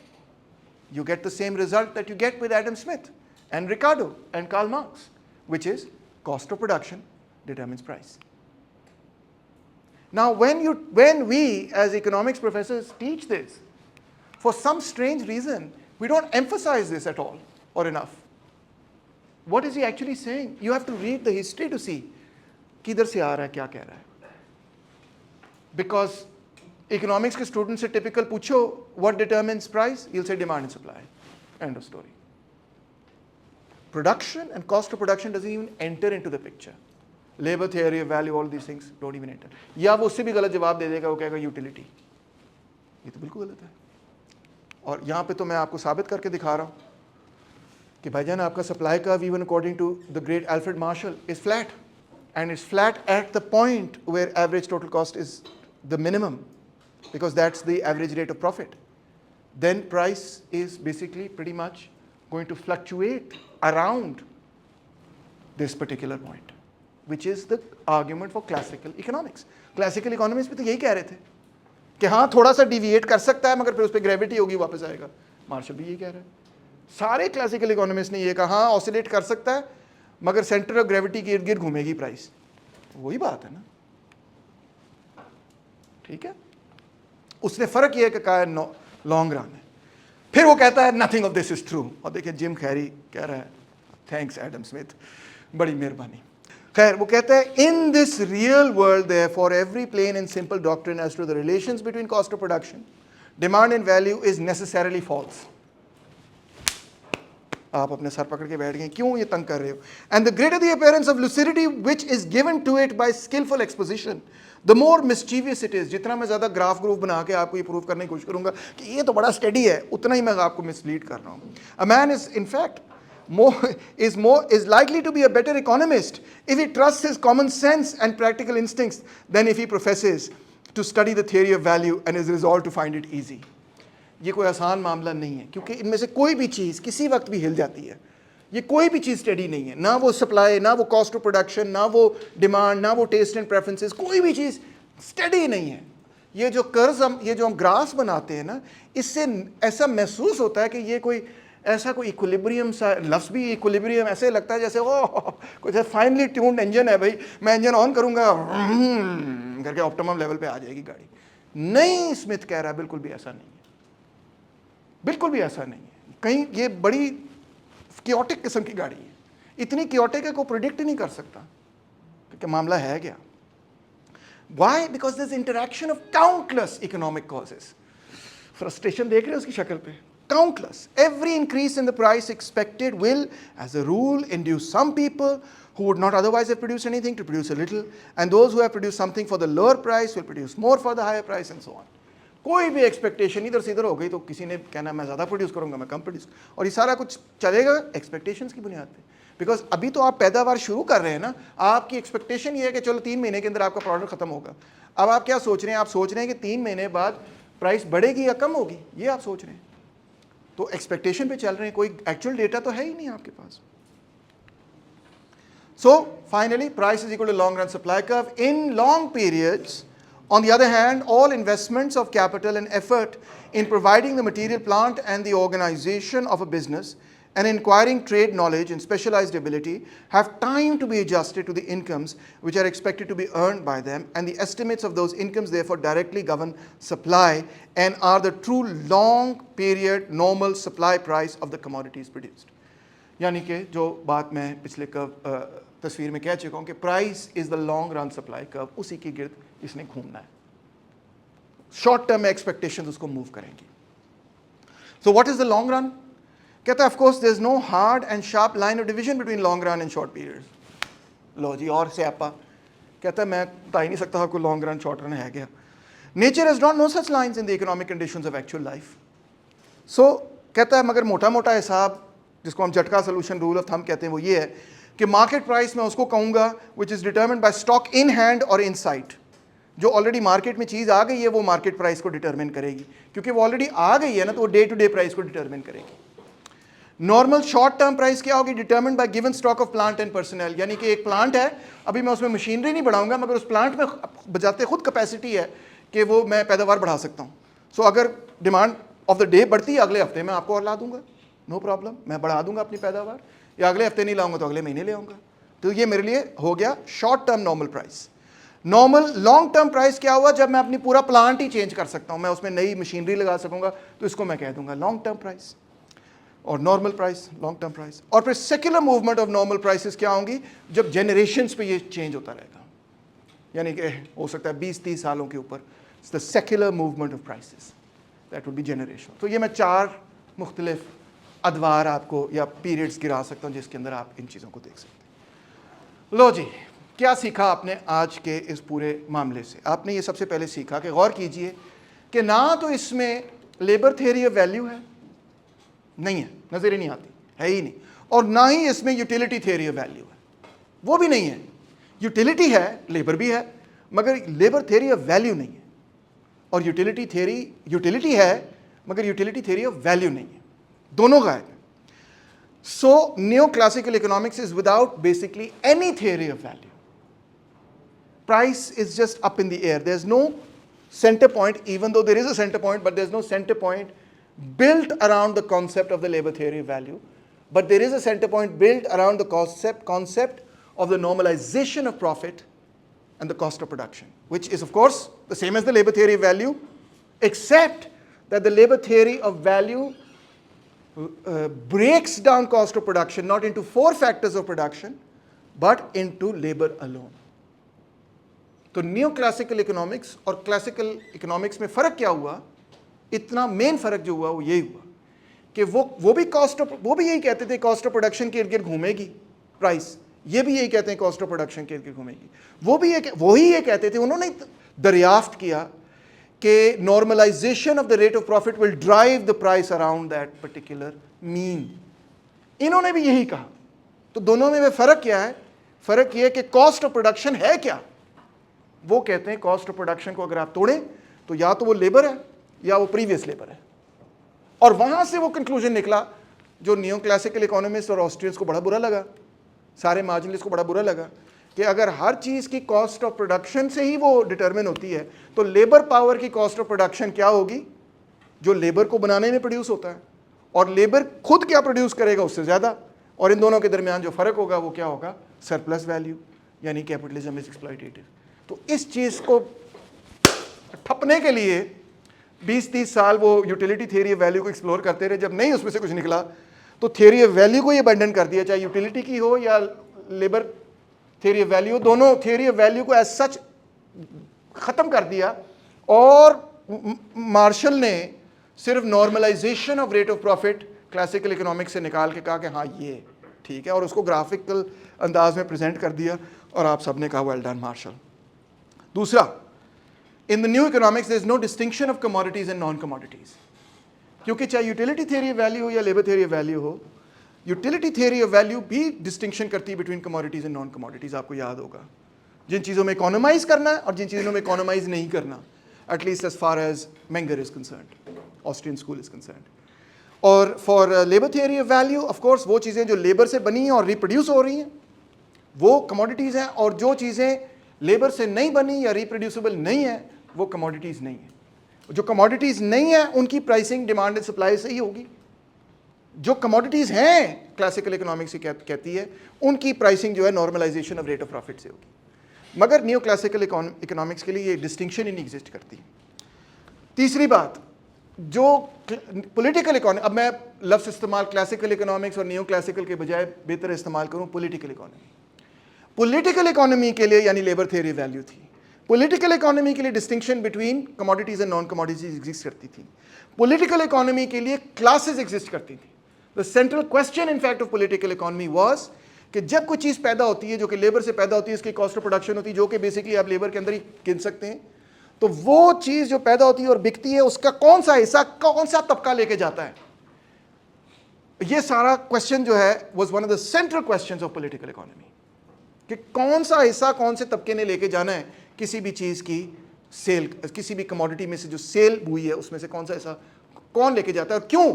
You get the same result that you get with Adam Smith and Ricardo and Karl Marx, which is cost of production determines price. Now, when we as economics professors teach this, for some strange reason, we don't emphasize this at all or enough. What is he actually saying? You have to read the history to see کدھر سے آ رہا ہے, کیا کہہ رہا ہے. Because economics کے student سے typical پوچھو what determines price, he'll say demand and supply. End of story. Production and cost of production doesn't even enter into the picture. Labour theory of value, all these things don't even enter. یا وہ اس سے بھی غلط جواب دے دے گا, وہ کہے گا utility. یہ تو بالکل غلط ہے. اور یہاں پہ تو میں آپ کو ثابت کر کے دکھا رہا ہوں کہ بھائی جان آپ کا سپلائی کا even according to the great Alfred Marshall is flat, and it's flat at the point where average total cost is the minimum, because that's the average rate of profit. Then price is basically pretty much going to fluctuate around this particular point, which is the argument for classical economics. Classical economics بھی تو یہی کہہ رہے تھے کہ ہاں تھوڑا سا ڈیویٹ کر سکتا ہے مگر پھر اس پہ گریوٹی ہوگی, واپس آئے گا. مارشل بھی یہی کہہ رہا ہے. سارے کلاسیکل اکانومسٹ نے یہ کہا ہاں آسیلیٹ کر سکتا ہے مگر سینٹر آف گریوٹی کے ارد گرد گھومے گی پرائس. وہی بات ہے نا, ٹھیک ہے. اس نے فرق یہ کہ کہا ہے لانگ رن ہے. پھر وہ کہتا ہے nothing of this is true. اور دیکھیں جم خیری کہہ رہا ہے تھینکس ایڈم اسمتھ, بڑی مہربانی. خیر وہ کہتا ہے in this real world therefore every plain and simple doctrine as to the relations between cost of production, demand and value is necessarily false. آپ اپنے سر پکڑ کے بیٹھ گئے, کیوں یہ تنگ کر رہے ہو. And the greater the appearance of lucidity which is given to it by skillful exposition, the more mischievous it is. جتنا میں زیادہ گراف بنا کے آپ کو یہ پروف کرنے کی کوشش کروں گا کہ یہ تو بڑا اسٹڈی ہے, اتنا ہی میں آپ کو مسلیڈ کر رہا ہوں. A man is in fact is likely to be a better economist if he trusts his common sense and practical instincts than if he professes to study the theory of value and is resolved to find it easy. یہ کوئی آسان معاملہ نہیں ہے, کیونکہ ان میں سے کوئی بھی چیز کسی وقت بھی ہل جاتی ہے. یہ کوئی بھی چیز اسٹڈی نہیں ہے, نہ وہ سپلائی, نہ وہ کاسٹ آف پروڈکشن, نہ وہ ڈیمانڈ, نہ وہ ٹیسٹ اینڈ پریفرنسز, کوئی بھی چیز اسٹڈی نہیں ہے. یہ جو قرض یہ جو ہم گراس بناتے ہیں نا, اس سے ایسا محسوس ہوتا ہے کہ یہ کوئی ایسا کوئی ایکولیبریم سا, لفظ بھی ایکولیبریم ایسے لگتا ہے جیسے وہ کچھ فائنلی ٹیونڈ انجن ہے, بھائی میں انجن آن کروں گا کر کے آپٹیمم لیول پہ آ جائے گی گاڑی. نہیں, اسمتھ کہہ رہا ہے بالکل بھی ایسا نہیں ہے, بالکل بھی ایسا نہیں ہے. کہیں یہ بڑی کیوٹک قسم کی گاڑی ہے, اتنی کیوٹک ہے کوئی پریڈکٹ نہیں کر سکتا کہ معاملہ ہے کیا. Why? Because there's interaction of countless economic causes. Frustration دیکھ رہے ہیں اس کی شکل پہ, countless. Every increase in the price expected will, as a rule, induce some people who would not otherwise have produced anything to produce a little, and those who have produced something for the lower price will produce more for the higher price, and so on. کوئی بھی expectation ادھر سے ادھر ہو گئی تو کسی نے کہنا میں زیادہ پروڈیوس کروں گا, میں کم پروڈیوس, اور یہ سارا کچھ چلے گا ایکسپیکٹیشنس کی بنیاد پہ. بیکاز ابھی تو آپ پیداوار شروع کر رہے ہیں نا, آپ کی ایکسپیکٹیشن یہ ہے کہ چلو 3 مہینے کے اندر آپ کا پروڈکٹ ختم ہوگا. اب آپ کیا سوچ رہے ہیں, آپ سوچ رہے ہیں کہ 3 مہینے بعد پرائس بڑھے گی یا کم ہوگی, یہ آپ سوچ رہے ہیں. تو ایکسپیکٹیشن پہ چل رہے ہیں, کوئی ایکچوئل ڈیٹا تو ہے ہی نہیں آپ کے پاس. So finally price is equal to long run supply curve. In long periods, on the other hand, all investments of capital and effort in providing the material plant and the organization of a business and acquiring trade knowledge and specialized ability have time to be adjusted to the incomes which are expected to be earned by them, and the estimates of those incomes therefore directly govern supply and are the true long period normal supply price of the commodities produced. یعنی کہ جو بات میں پچھلے تصویر میں کہہ چکا ہوں کہ price is the long run supply کرو, اسی کے گرد اس نے گھومنا ہے. شارٹ ٹرم ایکسپیکٹیشن اس کو موو کریں گی. So what is the long run? کہتا ہے of course there is no hard and sharp line of division between long run and short period. لو جی اور سیاپا کہتا ہے میں بتا ہی نہیں سکتا کوئی لانگ رن شارٹ رن ہے کیا. Nature has not no such lines in the economic conditions of actual life. So کہتا ہے مگر موٹا موٹا حساب جس کو ہم جھٹکا سولوشن رول آف تھم کہتے ہیں وہ یہ ہے کہ مارکیٹ پرائس میں اس کو کہوں گا which is determined by stock in hand اور ان سائٹ. جو آلریڈی مارکیٹ میں چیز آ گئی ہے وہ مارکیٹ پرائس کو ڈیٹرمن کرے گی, کیونکہ وہ آلریڈی آ گئی ہے نا, تو وہ ڈے ٹو ڈے پرائس کو ڈیٹرمن کرے گی. نارمل شارٹ ٹرم پرائس کیا ہوگی؟ Determined by given stock of plant and personnel. یعنی کہ ایک پلانٹ ہے, ابھی میں اس میں مشینری نہیں بڑھاؤں گا, مگر اس پلانٹ میں بجاتے خود کیپیسٹی ہے کہ وہ میں پیداوار بڑھا سکتا ہوں. سو اگر ڈیمانڈ آف دا ڈے بڑھتی ہے, اگلے ہفتے میں آپ کو اور لا دوں گا, نو پرابلم, میں بڑھا دوں گا اپنی پیداوار. یا اگلے ہفتے نہیں لاؤں گا تو اگلے مہینے لے آؤں گا. تو یہ میرے لیے ہو گیا short term normal price. Normal long term price کیا ہوا؟ جب میں اپنی پورا پلانٹ ہی چینج کر سکتا ہوں, میں اس میں نئی مشینری لگا سکوں گا, تو اس کو میں کہہ دوں گا لانگ ٹرم پرائس اور normal price, long term price. اور پھر secular movement of normal prices کیا ہوں گی؟ جب جنریشنز پہ یہ چینج ہوتا رہے گا, یعنی کہ ہو سکتا ہے 20-30 سالوں کے اوپر. The secular movement of prices that would be generation. تو یہ میں 4 مختلف ادوار آپ کو یا پیریڈز گرا سکتا ہوں جس کے اندر آپ ان چیزوں کو دیکھ سکتے ہیں. لو جی, کیا سیکھا آپ نے آج کے اس پورے معاملے سے؟ آپ نے یہ سب سے پہلے سیکھا کہ غور کیجئے کہ نہ تو اس میں لیبر تھیوری آف ویلیو ہے, نہیں ہے, نظر ہی نہیں آتی, ہے ہی نہیں. اور نہ ہی اس میں یوٹیلیٹی تھیوری آف ویلیو ہے, وہ بھی نہیں ہے. یوٹیلیٹی ہے, لیبر بھی ہے, مگر لیبر تھیوری آف ویلیو نہیں ہے. اور یوٹیلیٹی ہے مگر یوٹیلیٹی تھیوری آف ویلیو نہیں ہے, دونوں غائب ہیں. So neoclassical economics is without basically any theory of value. Price is just up in the air. There's no center point, even though there is a center point, but there's no center point built around the concept of the labor theory of value. But there is a center point built around the concept of the normalization of profit and the cost of production, which is of course the same as the labor theory of value, except that the labor theory of value breaks down cost of production not into 4 factors of production but into labor alone. تو new classical economics اور classical economics میں فرق کیا ہوا؟ اتنا مین فرق جو ہوا وہ یہی ہوا کہ وہ بھی یہی کہتے تھے کاسٹ آف پروڈکشن کے ارد گرد گھومے گی پرائس, یہ بھی یہی کہتے ہیں کاسٹ آف پروڈکشن کے ارد گرد گھومے گی. وہی یہ کہتے تھے, انہوں نے دریافت کیا کہ normalisation of the rate of profit will drive the price around that particular mean. انہوں نے بھی یہی کہا. تو دونوں میں فرق کیا ہے؟ فرق یہ ہے کہ کاسٹ آف پروڈکشن ہے کیا. وہ کہتے ہیں کاسٹ آف پروڈکشن کو اگر آپ توڑیں تو یا تو وہ لیبر ہے یا وہ پریویس لیبر ہے. اور وہاں سے وہ کنکلوژن نکلا جو نیو کلاسیکل اکانومسٹ اور آسٹرینس کو بڑا برا لگا, سارے مارجنلسٹ کو بڑا برا لگا, کہ اگر ہر چیز کی کاسٹ آف پروڈکشن سے ہی وہ ڈٹرمن ہوتی ہے تو لیبر پاور کی کاسٹ آف پروڈکشن کیا ہوگی, جو لیبر کو بنانے میں پروڈیوس ہوتا ہے, اور لیبر خود کیا پروڈیوس کرے گا اس سے زیادہ, اور ان دونوں کے درمیان جو فرق ہوگا وہ کیا ہوگا, سرپلس ویلیو, یعنی کیپٹلزم از ایکسپلائٹیٹو. تو اس چیز کو ٹھپنے کے لیے 20-30 سال وہ یوٹیلیٹی تھیوری آف ویلیو کو ایکسپلور کرتے رہے. جب نہیں اس میں سے کچھ نکلا تو تھیوری آف ویلیو کو یہ ابینڈن کر دیا, چاہے یوٹیلیٹی کی ہو یا لیبر تھیوری آف ویلیو, دونوں تھیوری آف ویلیو کو ایز سچ ختم کر دیا. اور مارشل نے صرف normalization of rate of profit classical economics سے نکال کے کہا کہ ہاں یہ ٹھیک ہے, اور اس کو گرافیکل انداز میں پریزنٹ کر دیا, اور آپ سب نے کہا ویل ڈن مارشل. دوسرا, in the new economics there is no distinction of commodities and non commodities, کیونکہ چاہے یوٹیلیٹی تھیوری آف ویلیو ہو یا labour theory of value who, utility theory of value بھی ڈسٹنکشن کرتی ہے between commodities and non commodities. آپ کو یاد ہوگا جن چیزوں میں اکانومائز کرنا ہے اور جن چیزوں میں اکانومائز نہیں کرنا, at least as far as Menger is concerned, Austrian school is concerned. اور for labour theory of value of course وہ چیزیں جو لیبر سے بنی ہیں اور ریپروڈیوس ہو رہی ہیں وہ کموڈیٹیز ہیں, اور جو چیزیں لیبر سے نہیں بنی یا ریپروڈیوسیبل نہیں ہیں وہ کموڈیٹیز نہیں ہیں. جو کموڈیٹیز نہیں ہیں ان کی پرائسنگ ڈیمانڈ اینڈ سپلائی سے ہی ہوگی. جو کموڈیٹیز ہیں کلاسیکل اکنامکس سے کہتی ہے ان کی پرائسنگ جو ہے normalization of rate of profit سے ہوگی. مگر نیو کلاسیکل اکنامکس کے لیے یہ ڈسٹنکشن ہی نہیں ایگزسٹ کرتی. تیسری بات, جو پولیٹیکل اکانومی, اب میں لفظ استعمال کلاسیکل اکنامکس اور نیو کلاسیکل کے بجائے بہتر استعمال کروں پولیٹیکل اکانومی. پولیٹیکل اکانومی کے لیے یعنی لیبر تھیوری ویلیو تھی. پولیٹیکل اکانومی کے لیے distinction between commodities and non commodities exist کرتی تھی. پولیٹیکل اکانومی کے لیے کلاسز ایگزسٹ کرتی تھیں. The central question in fact of political economy was کہ جب کوئی چیز پیدا ہوتی ہے جو کہ لیبر سے پیدا ہوتی ہے, اس کی کاسٹ آف پروڈکشن ہوتی ہے جو کہ بیسکلی آپ لیبر کے اندر ہی گن سکتے ہیں, تو وہ چیز جو پیدا ہوتی ہے اور بکتی ہے اس کا کون سا حصہ کون سا طبقہ لے کے جاتا ہے. یہ سارا کوشچن جو ہے was one of the central questions of political economy, کہ کون سا حصہ کون سے طبقے نے لے کے جانا ہے کسی بھی چیز کی سیل, کسی بھی کموڈیٹی میں سے جو سیل ہوئی ہے اس میں سے کون سا حصہ کون لے کے جاتا ہے اور کیوں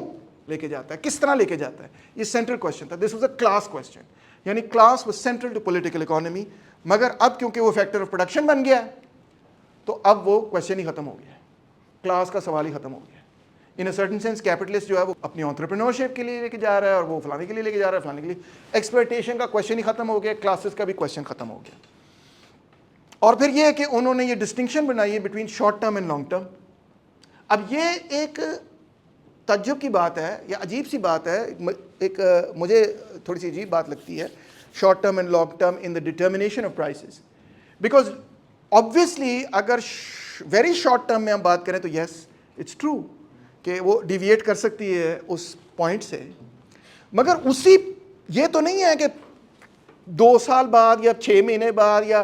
لے کے جاتا ہے, کس طرح لے کے جاتا ہے. یہ سینٹرل کوشچن تھا. This was a class question, یعنی class was central to political economy. مگر اب کیونکہ وہ فیکٹر آف پروڈکشن بن گیا ہے تو اب وہ کوشچن ہی ختم ہو گیا ہے, کلاس کا سوال ہی ختم ہو گیا ہے. In a certain sense capitalist جو ہے وہ اپنی انٹرپرینورشپ کے لیے لے کے جا رہا ہے اور وہ فلانے کے لیے لے کے جا رہا ہے, فلانے کے لیے. ایکسپلائٹیشن کا کوشچن ہی ختم ہو گیا, کلاسز کا بھی کوشچن ختم ہو گیا. اور پھر یہ ہے کہ انہوں نے یہ ڈسٹنکشن بنائی ہے between short term and long term. اب یہ ایک تعجب کی بات ہے یا عجیب سی بات ہے, ایک مجھے تھوڑی سی عجیب بات لگتی ہے, short term and long term in the determination of prices. Because obviously اگر ویری شارٹ ٹرم میں ہم بات کریں تو یس اٹس ٹرو کہ وہ ڈیویٹ کر سکتی ہے اس پوائنٹ سے, مگر اسی یہ تو نہیں ہے کہ 2 سال بعد یا 6 مہینے بعد یا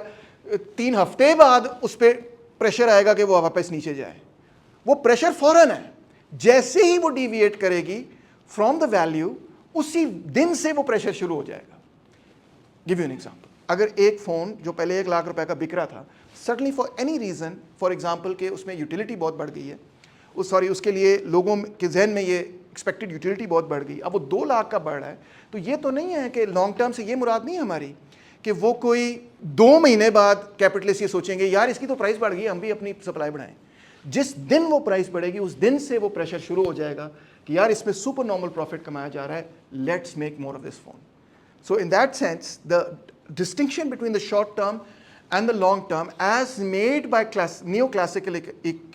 3 ہفتے بعد اس پہ پریشر آئے گا کہ وہ واپس نیچے جائے. وہ پریشر فوراً ہے, جیسے ہی وہ ڈیویٹ کرے گی فرام دا ویلیو اسی دن سے وہ پریشر شروع ہو جائے گا. گیو یو این ایگزامپل, اگر ایک فون جو پہلے 1 لاکھ روپے کا بک رہا تھا, سٹنلی for any reason, for example کہ اس میں یوٹیلیٹی بہت بڑھ گئی ہے, اس کے لیے لوگوں کے ذہن میں یہ ایکسپیکٹڈ یوٹیلیٹی بہت بڑھ گئی, اب وہ 2 لاکھ کا بڑھ رہا ہے, تو یہ تو نہیں ہے کہ لانگ ٹرم سے یہ مراد نہیں ہے ہماری کہ وہ کوئی 2 مہینے بعد کیپٹلسٹ یہ سوچیں گے یار اس کی تو پرائس بڑھ گئی ہم بھی اپنی سپلائی بڑھائیں. جس دن وہ پرائس بڑھے گی اس دن سے وہ پریشر شروع ہو جائے گا کہ یار اس میں سپر نارمل پروفٹ کمایا جا رہا ہے, let's make more of this phone. So in that sense the distinction between the short term and the long term as made by neoclassical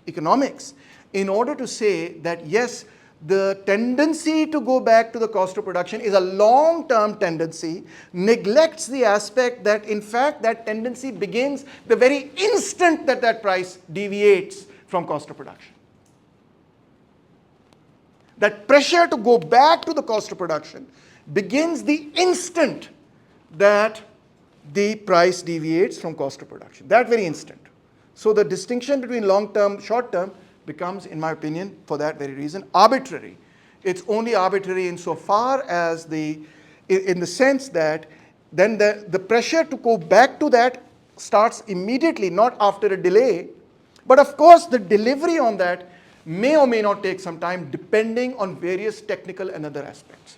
economics in order to say that yes, the tendency to go back to the cost of production is a long term tendency, neglects the aspect that in fact that tendency begins the very instant that that price deviates from cost of production. That pressure to go back to the cost of production begins the instant that the price deviates from cost of production, that very instant. So the distinction between long term, short term becomes, in my opinion, for that very reason, arbitrary. It's only arbitrary insofar as in the sense that then the pressure to go back to that starts immediately, not after a delay. But of course the delivery on that may or may not take some time depending on various technical and other aspects.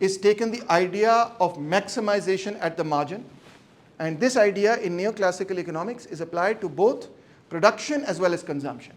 is taken the idea of maximization at the margin, and this idea in neoclassical economics is applied to both production as well as consumption.